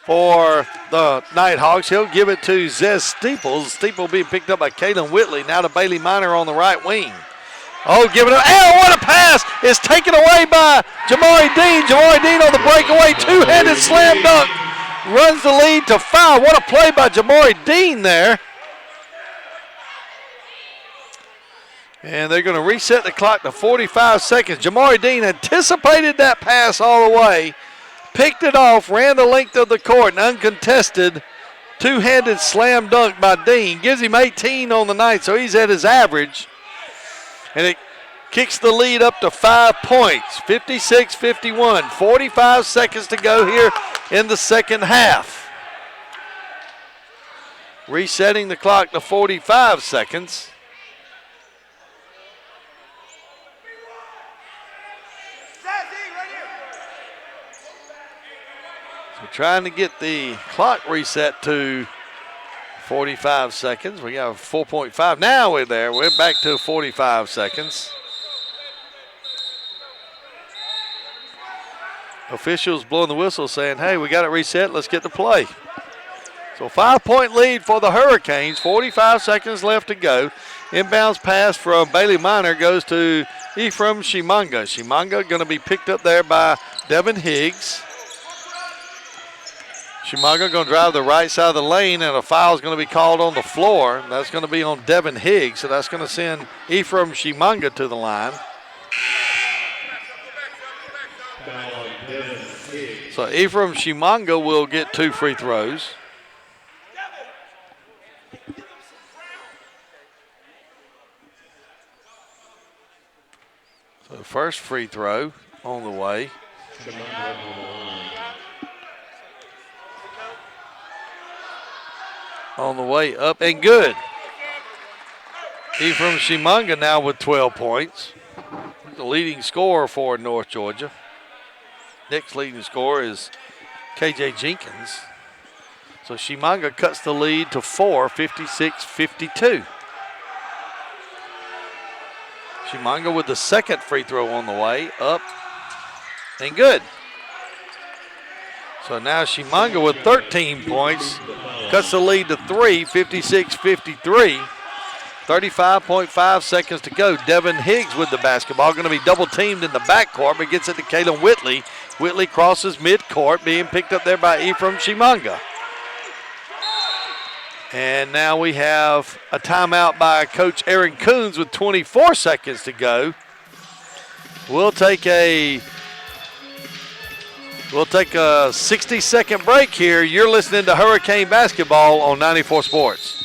For the Nighthawks, he'll give it to Zez Steeples. Steeple being picked up by Kalen Whitley. Now to Bailey Miner on the right wing. Oh, give it up. Oh, what a pass! It's taken away by Jamari Dean. Jamari Dean on the breakaway. Two-handed slam dunk. Runs the lead to 5. What a play by Jamari Dean there. And they're going to reset the clock to 45 seconds. Jamari Dean anticipated that pass all the way. Picked it off, ran the length of the court, and uncontested two-handed slam dunk by Dean. Gives him 18 on the night, so he's at his average. And it kicks the lead up to 5 points, 56-51. 45 seconds to go here in the second half. Resetting the clock to 45 seconds. So trying to get the clock reset to 45 seconds. We got 4.5. Now we're there. We're back to 45 seconds. Officials blowing the whistle saying, hey, we got it reset. Let's get to play. So 5-point lead for the Hurricanes. 45 seconds left to go. Inbounds pass from Bailey Miner goes to Ephraim Shimanga. Shimanga going to be picked up there by Devin Higgs. Shimanga going to drive the right side of the lane, and a foul is going to be called on the floor. That's going to be on Devin Higgs, so that's going to send Ephraim Shimanga to the line. So Ephraim Shimanga will get 2 free throws. So the first free throw on the way. On the way up and good. Ephraim Shimanga now with 12 points. The leading scorer for North Georgia. Next leading scorer is KJ Jenkins. So Shimanga cuts the lead to 4, 56-52. Shimanga with the second free throw on the way, up and good. So now Shimanga with 13 points, cuts the lead to 3, 56-53. 35.5 seconds to go. Devin Higgs with the basketball, going to be double teamed in the backcourt, but gets it to Kalen Whitley. Whitley crosses midcourt, being picked up there by Ephraim Shimanga. And now we have a timeout by Coach Aaron Coons with 24 seconds to go. We'll take a 60-second break here. You're listening to Hurricane Basketball on 94 Sports.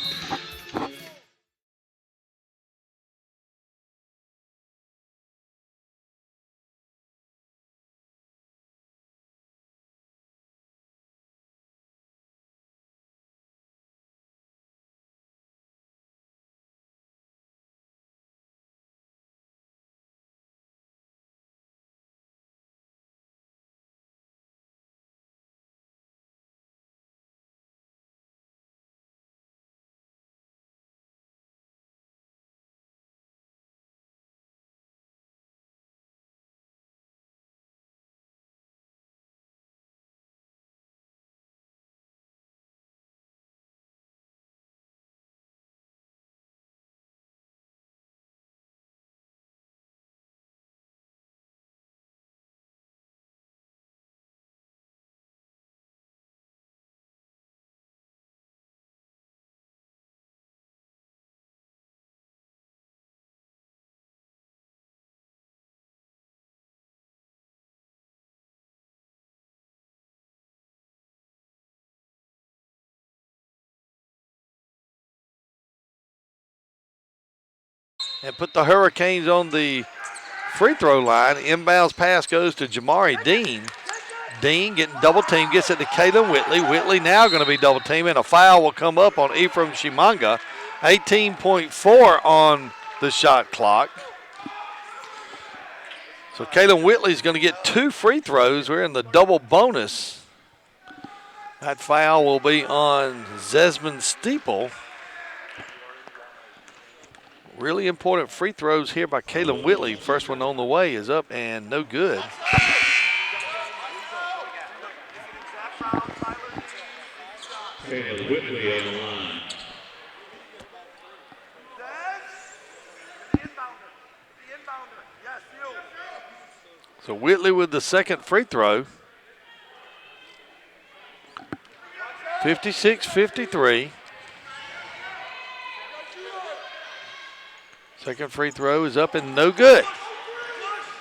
and put the Hurricanes on the free throw line. Inbounds pass goes to Jamari Dean. Dean getting double teamed, gets it to Kalen Whitley. Whitley now going to be double teamed, and a foul will come up on Ephraim Shimanga. 18.4 on the shot clock. So Kalen Whitley's going to get 2 free throws. We're in the double bonus. That foul will be on Zesmond Steeple. Really important free throws here by Kalen Whitley. First one on the way is up and no good. Caleb Whitley on the line. So Whitley with the second free throw. 56-53. Second free throw is up and no good.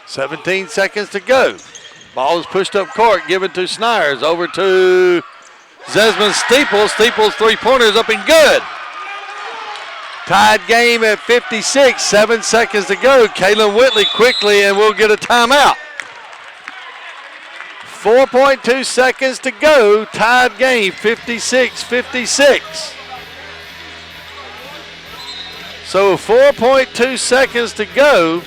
17 seconds to go. Ball is pushed up court, given to Snyers. Over to Zesmond Steeple. Steeple's three-pointer is up and good. Tied game at 56. 7 seconds to go. Kalen Whitley quickly, and we'll get a timeout. 4.2 seconds to go. Tied game, 56-56. So 4.2 seconds to go.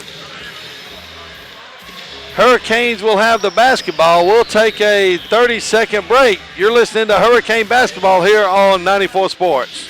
Hurricanes will have the basketball. We'll take a 30-second break. You're listening to Hurricane Basketball here on 94 Sports.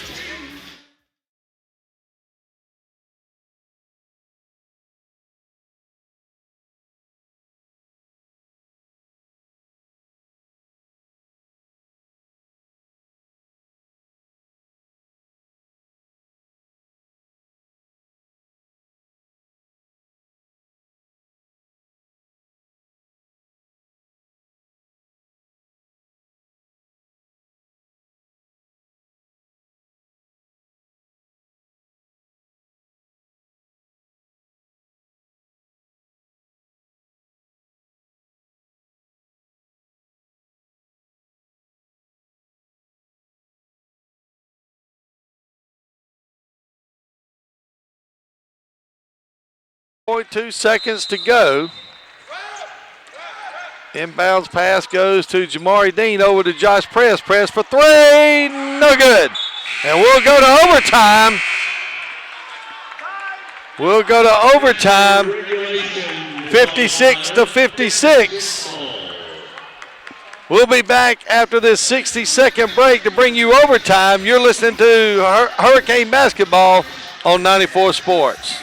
.2 seconds to go. Inbounds pass goes to Jamari Dean over to Josh Press. Press for three, no good. And we'll go to overtime. We'll go to overtime, 56-56. We'll be back after this 60-second break to bring you overtime. You're listening to Hurricane Basketball on 94 Sports.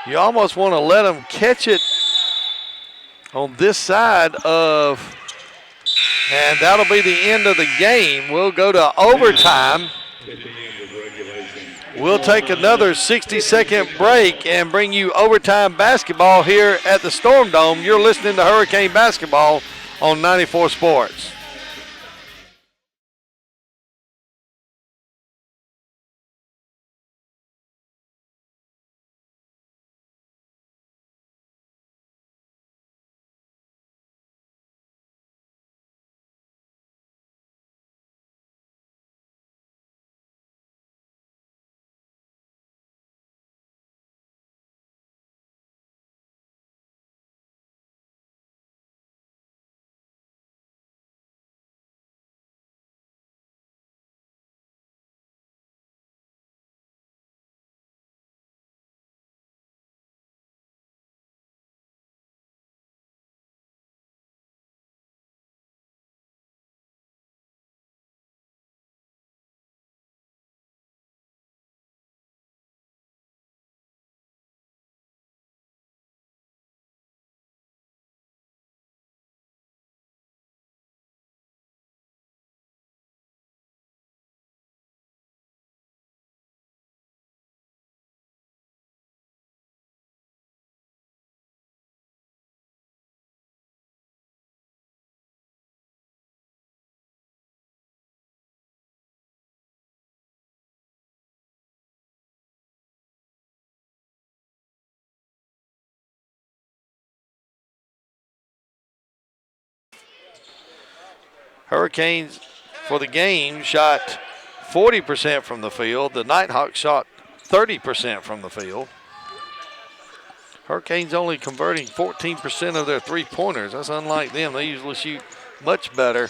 You almost want to let them catch it on this side of, and that'll be the end of the game. We'll go to overtime. We'll take another 60-second break and bring you overtime basketball here at the Storm Dome. You're listening to Hurricane Basketball on 94 Sports. Hurricanes for the game shot 40% from the field. The Nighthawks shot 30% from the field. Hurricanes only converting 14% of their three-pointers. That's unlike them. They usually shoot much better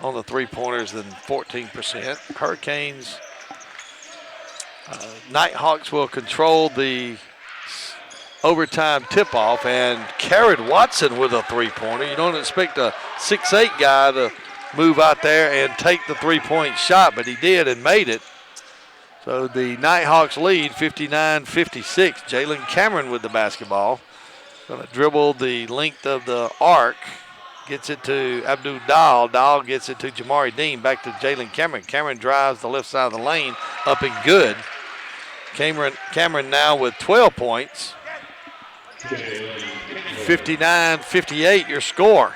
on the three-pointers than 14%. Hurricanes, Nighthawks will control the overtime tip-off, and Carrot Watson with a three-pointer. You don't expect a 6'8" guy to move out there and take the three-point shot, but he did and made it. So the Nighthawks lead 59-56. Jalen Cameron with the basketball. Going to dribble the length of the arc. Gets it to Abdul Dahl. Dahl gets it to Jamari Dean. Back to Jalen Cameron. Cameron drives the left side of the lane. Up and good. Cameron now with 12 points. 59-58 your score.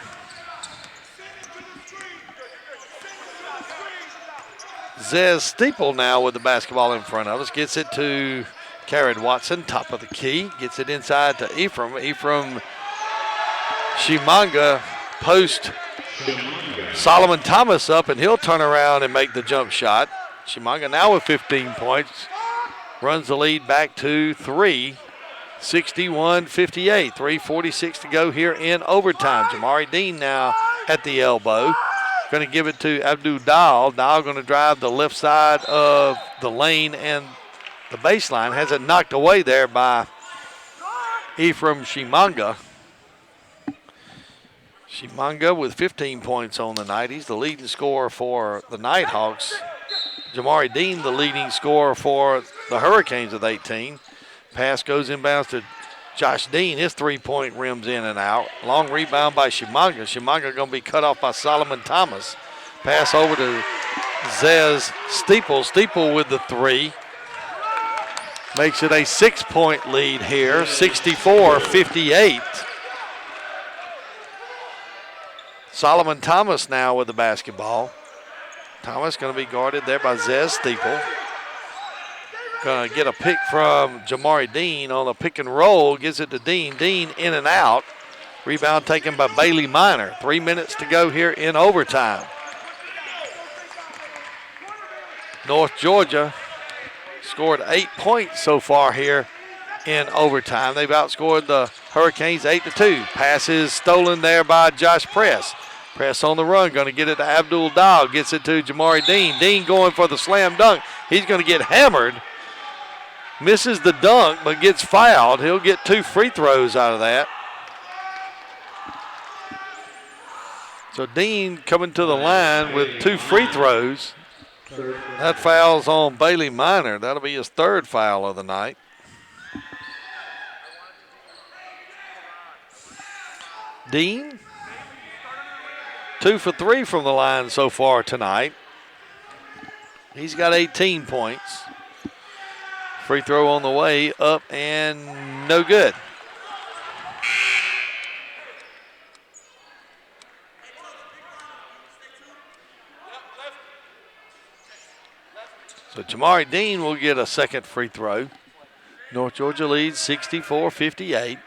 Zez Steeple now with the basketball in front of us. Gets it to Carrot Watson, top of the key. Gets it inside to Ephraim. Ephraim Shimanga post Solomon Thomas up, and he'll turn around and make the jump shot. Shimanga now with 15 points. Runs the lead back to 3. 61-58. 3:46 to go here in overtime. Jamari Dean now at the elbow. Going to give it to Abdul Dahl. Dahl going to drive the left side of the lane and the baseline. Has it knocked away there by Ephraim Shimanga. Shimanga with 15 points on the night. He's the leading scorer for the Nighthawks. Jamari Dean, the leading scorer for the Hurricanes with 18. Pass goes inbounds to Josh Dean. His three-point rims in and out. Long rebound by Shimanga. Shimanga going to be cut off by Solomon Thomas. Pass over to Zez Steeple. Steeple with the three. Makes it a 6-point lead here, 64-58. Solomon Thomas now with the basketball. Thomas going to be guarded there by Zez Steeple. Going to get a pick from Jamari Dean on a pick and roll. Gives it to Dean. Dean in and out. Rebound taken by Bailey Minor. 3 minutes to go here in overtime. North Georgia scored 8 points so far here in overtime. They've outscored the Hurricanes 8-2. Pass is stolen there by Josh Press. Press on the run, going to get it to Abdul Dahl. Gets it to Jamari Dean. Dean going for the slam dunk. He's going to get hammered. Misses the dunk, but gets fouled. He'll get 2 free throws out of that. So Dean coming to the line with 2 free throws. That foul's on Bailey Minor. That'll be his 3rd foul of the night. Dean, 2 for 3 from the line so far tonight. He's got 18 points. Free throw on the way, up and no good. So Jamari Dean will get a second free throw. North Georgia leads 64-58.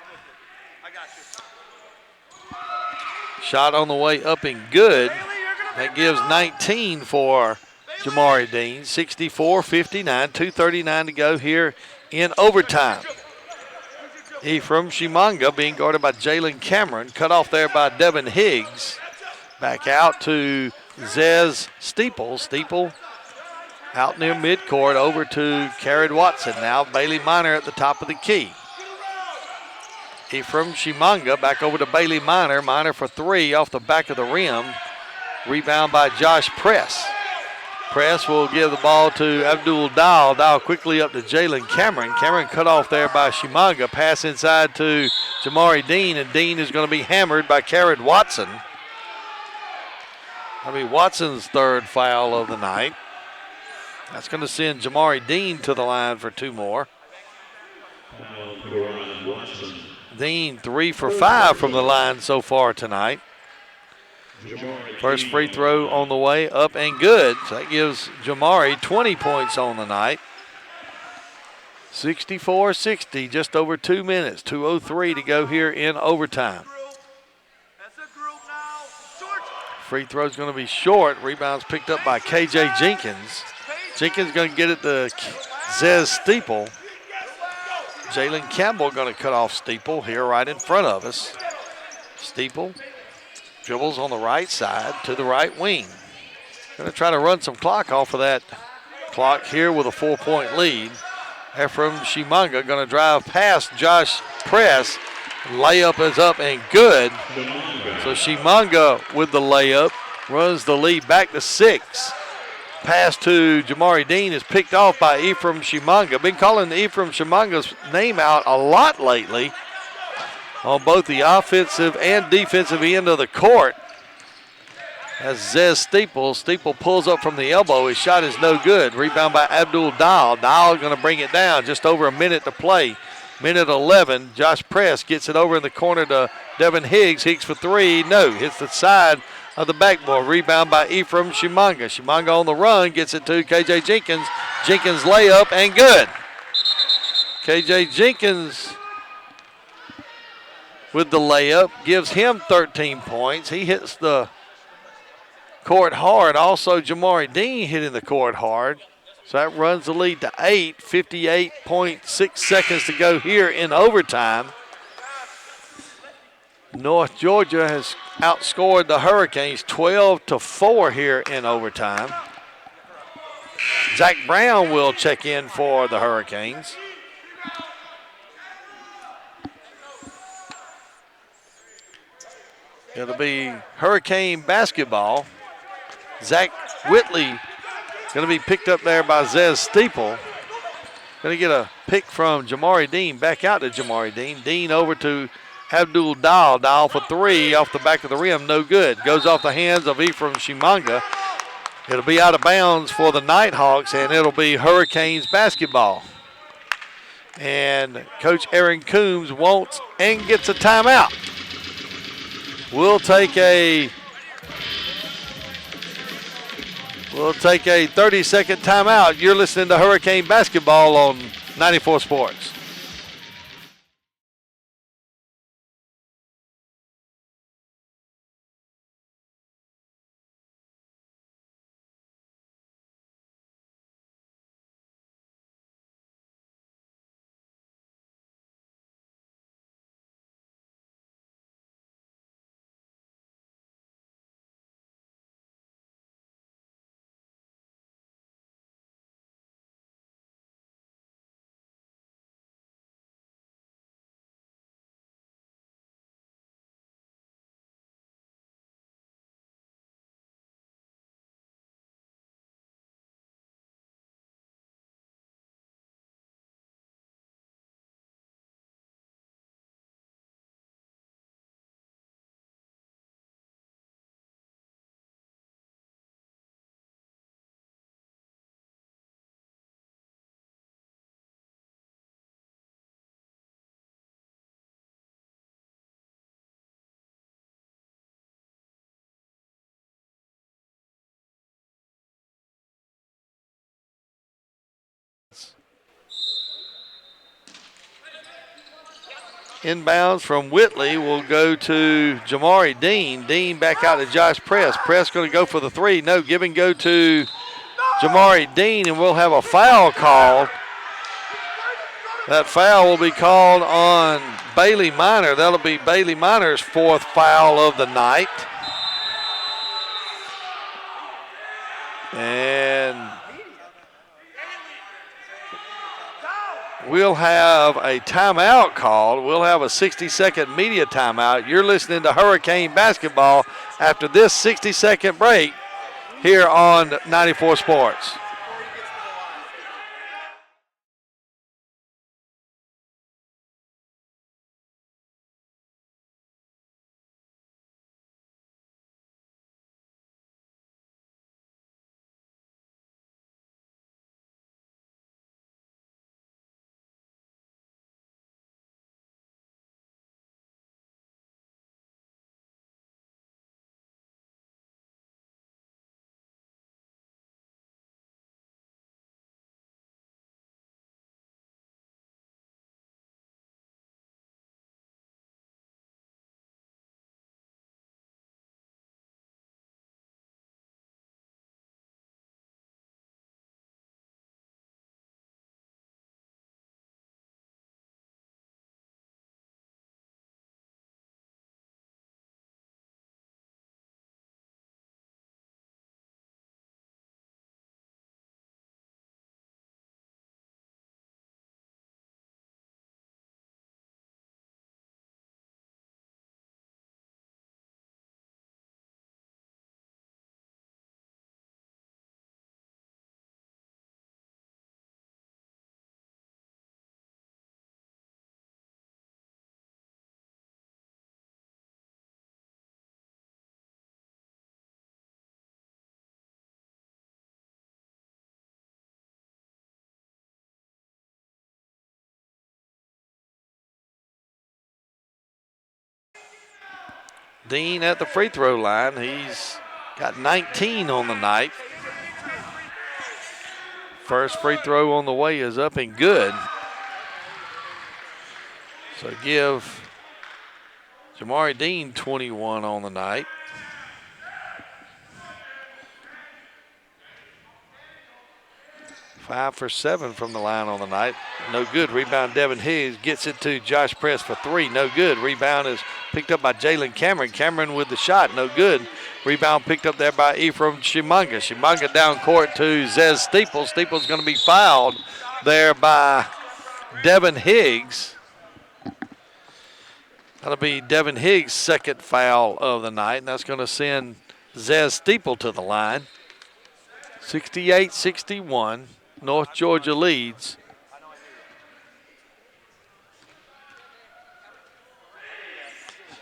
Shot on the way up and good. That gives 19 for Jamari Dean. 64-59, 2:39 to go here in overtime. Ephraim Shimanga being guarded by Jalen Cameron. Cut off there by Devin Higgs. Back out to Zez Steeple. Steeple out near midcourt over to Carrot Watson. Now Bailey Minor at the top of the key. Ephraim Shimanga back over to Bailey Minor. Minor for 3 off the back of the rim. Rebound by Josh Press. Press will give the ball to Abdul Dowell. Dowell quickly up to Jalen Cameron. Cameron cut off there by Shimanga. Pass inside to Jamari Dean, and Dean is going to be hammered by Carrot Watson. That'll be Watson's third foul of the night. That's going to send Jamari Dean to the line for 2 more. Dean 3 for 5 from the line so far tonight. First free throw on the way, up and good. So that gives Jamari 20 points on the night. 64-60, just over 2 minutes. 2:03 to go here in overtime. Free throw's going to be short. Rebound's picked up by KJ Jenkins. Jenkins going to get it to Zez Steeple. Jalen Campbell going to cut off Steeple here right in front of us. Steeple dribbles on the right side to the right wing. Going to try to run some clock off of that clock here with a 4-point lead. Ephraim Shimanga going to drive past Josh Press. Layup is up and good. So Shimanga with the layup runs the lead back to 6. Pass to Jamari Dean is picked off by Ephraim Shimanga. Been calling Ephraim Shimanga's name out a lot lately on both the offensive and defensive end of the court. As Zez Steeple pulls up from the elbow. His shot is no good. Rebound by Abdul Dowell. Dowell going to bring it down. Just over a minute to play. Minute 11. Josh Press gets it over in the corner to Devin Higgs. Higgs for 3. No. Hits the side of the backboard. Rebound by Ephraim Shimanga. Shimanga on the run. Gets it to KJ Jenkins. Jenkins layup and good. KJ Jenkins with the layup gives him 13 points. He hits the court hard. Also Jamari Dean hitting the court hard. So that runs the lead to 8. 58.6 seconds to go here in overtime. North Georgia has outscored the Hurricanes 12-4 here in overtime. Zach Brown will check in for the Hurricanes. It'll be Hurricane basketball. Zach Whitley going to be picked up there by Zez Steeple. Going to get a pick from Jamari Dean. Back out to Jamari Dean. Dean over to Abdul Dowell. Dowell for 3 off the back of the rim. No good. Goes off the hands of Ephraim Shimanga. It'll be out of bounds for the Nighthawks, and it'll be Hurricanes basketball. And Coach Aaron Coombs wants and gets a timeout. We'll take a 30-second timeout. You're listening to Hurricane basketball on 94 Sports. Inbounds from Whitley will go to Jamari Dean. Dean back out to Josh Press. Press going to go for the three. No, give and go to Jamari Dean, and we'll have a foul called. That foul will be called on Bailey Minor. That'll be Bailey Minor's fourth foul of the night. And we'll have a timeout called. We'll have a 60-second media timeout. You're listening to Hurricane Basketball after this 60-second break here on 94 Sports. Dean at the free throw line. He's got 19 on the night. First free throw on the way is up and good. So give Jamari Dean 21 on the night. 5 for 7 from the line on the night. No good. Rebound, Devin Higgs gets it to Josh Press for three. No good. Rebound is picked up by Jalen Cameron. Cameron with the shot. No good. Rebound picked up there by Ephraim Shimanga. Shimanga down court to Zez Steeples. Steeples going to be fouled there by Devin Higgs. That'll be Devin Higgs' second foul of the night, and that's going to send Zez Steeple to the line. 68-61. North Georgia leads.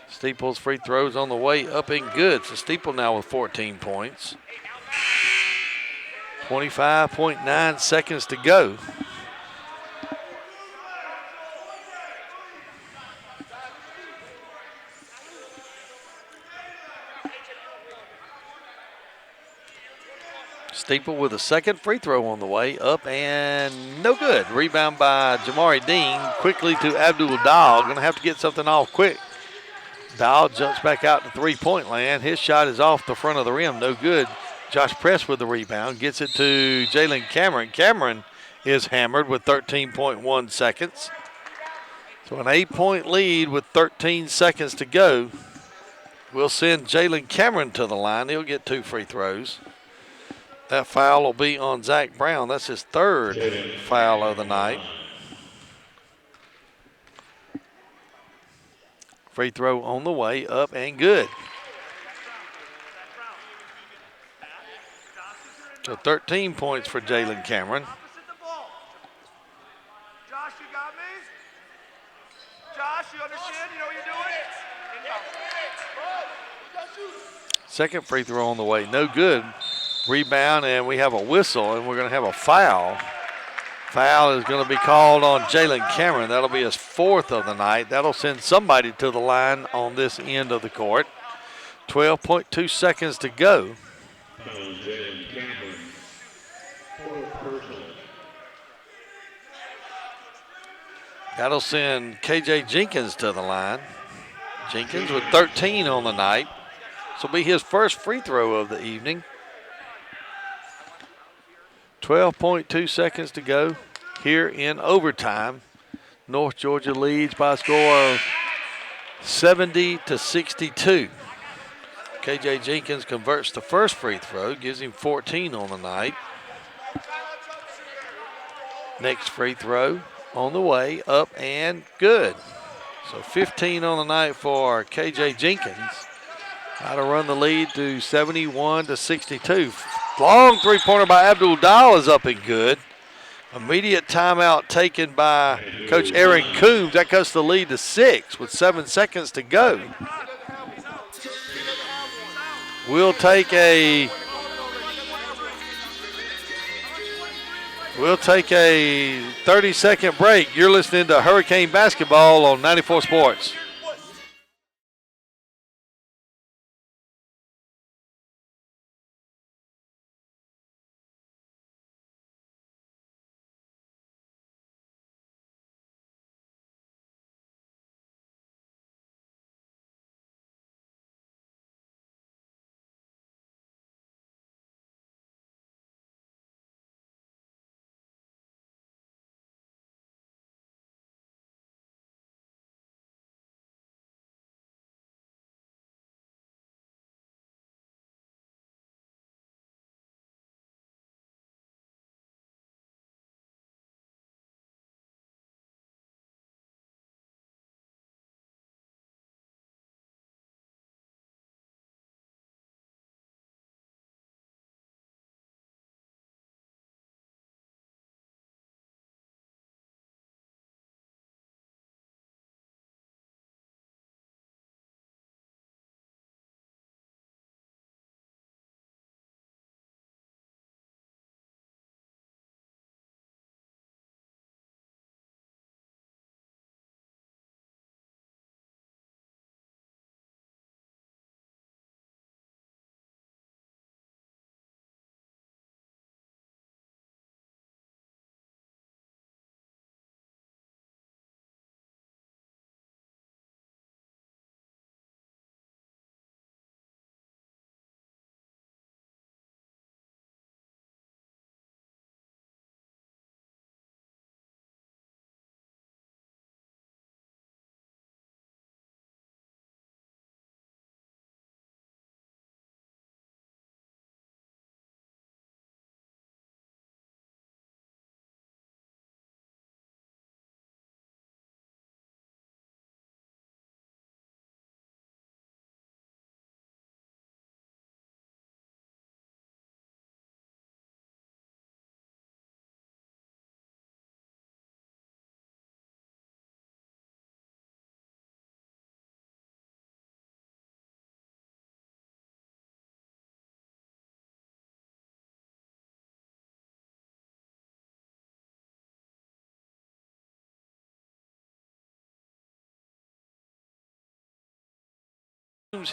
Steeple's free throws on the way up and good. So Steeple now with 14 points. 25.9 seconds to go. Steeple with a second free throw on the way, up and no good. Rebound by Jamari Dean, quickly to Abdul Dahl. Going to have to get something off quick. Dahl jumps back out to three-point land. His shot is off the front of the rim, no good. Josh Press with the rebound, gets it to Jalen Cameron. Cameron is hammered with 13.1 seconds. So an 8-point lead with 13 seconds to go. We'll send Jalen Cameron to the line. He'll get two free throws. That foul will be on Zach Brown. That's his third foul of the night. Free throw on the way, up and good. So 13 points for Jalen Cameron. Josh, you got me? Josh, you understand? You know what you're doing? Second free throw on the way, no good. Rebound, and we have a whistle, and we're going to have a foul. Foul is going to be called on Jalen Cameron. That'll be his fourth of the night. That'll send somebody to the line on this end of the court. 12.2 seconds to go. Jalen Cameron, fourth personal. That'll send KJ Jenkins to the line. Jenkins with 13 on the night. This will be his first free throw of the evening. 12.2 seconds to go here in overtime. North Georgia leads by a score of 70-62. KJ Jenkins converts the first free throw, gives him 14 on the night. Next free throw on the way, up and good. So 15 on the night for KJ Jenkins. How to run the lead to 71-62. Long three-pointer by Abdul Dahl is up and good. Immediate timeout taken by Coach Aaron Coombs. That cuts the lead to 6 with 7 seconds to go. We'll take a 30-second break. You're listening to Hurricane Basketball on 94 Sports.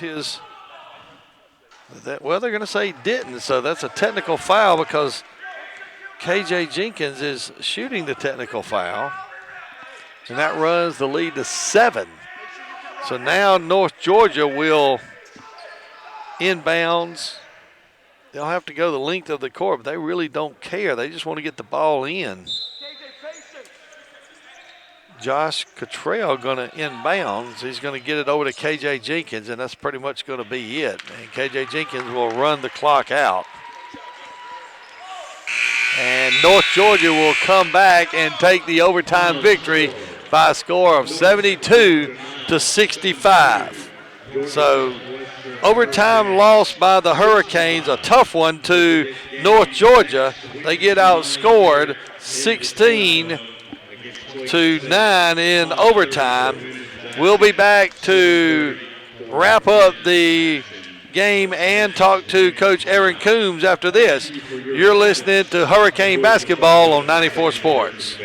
They're going to say didn't, so that's a technical foul because KJ Jenkins is shooting the technical foul, and that runs the lead to 7. So now North Georgia will inbounds. They'll have to go the length of the court, but they really don't care. They just want to get the ball in. Josh Cottrell going to inbounds. He's going to get it over to KJ Jenkins, and that's pretty much going to be it. And KJ Jenkins will run the clock out. And North Georgia will come back and take the overtime victory by a score of 72-65. So overtime loss by the Hurricanes, a tough one to North Georgia. They get outscored 16-9 in overtime. We'll be back to wrap up the game and talk to Coach Aaron Coombs after this. You're listening to Hurricane Basketball on 94 Sports.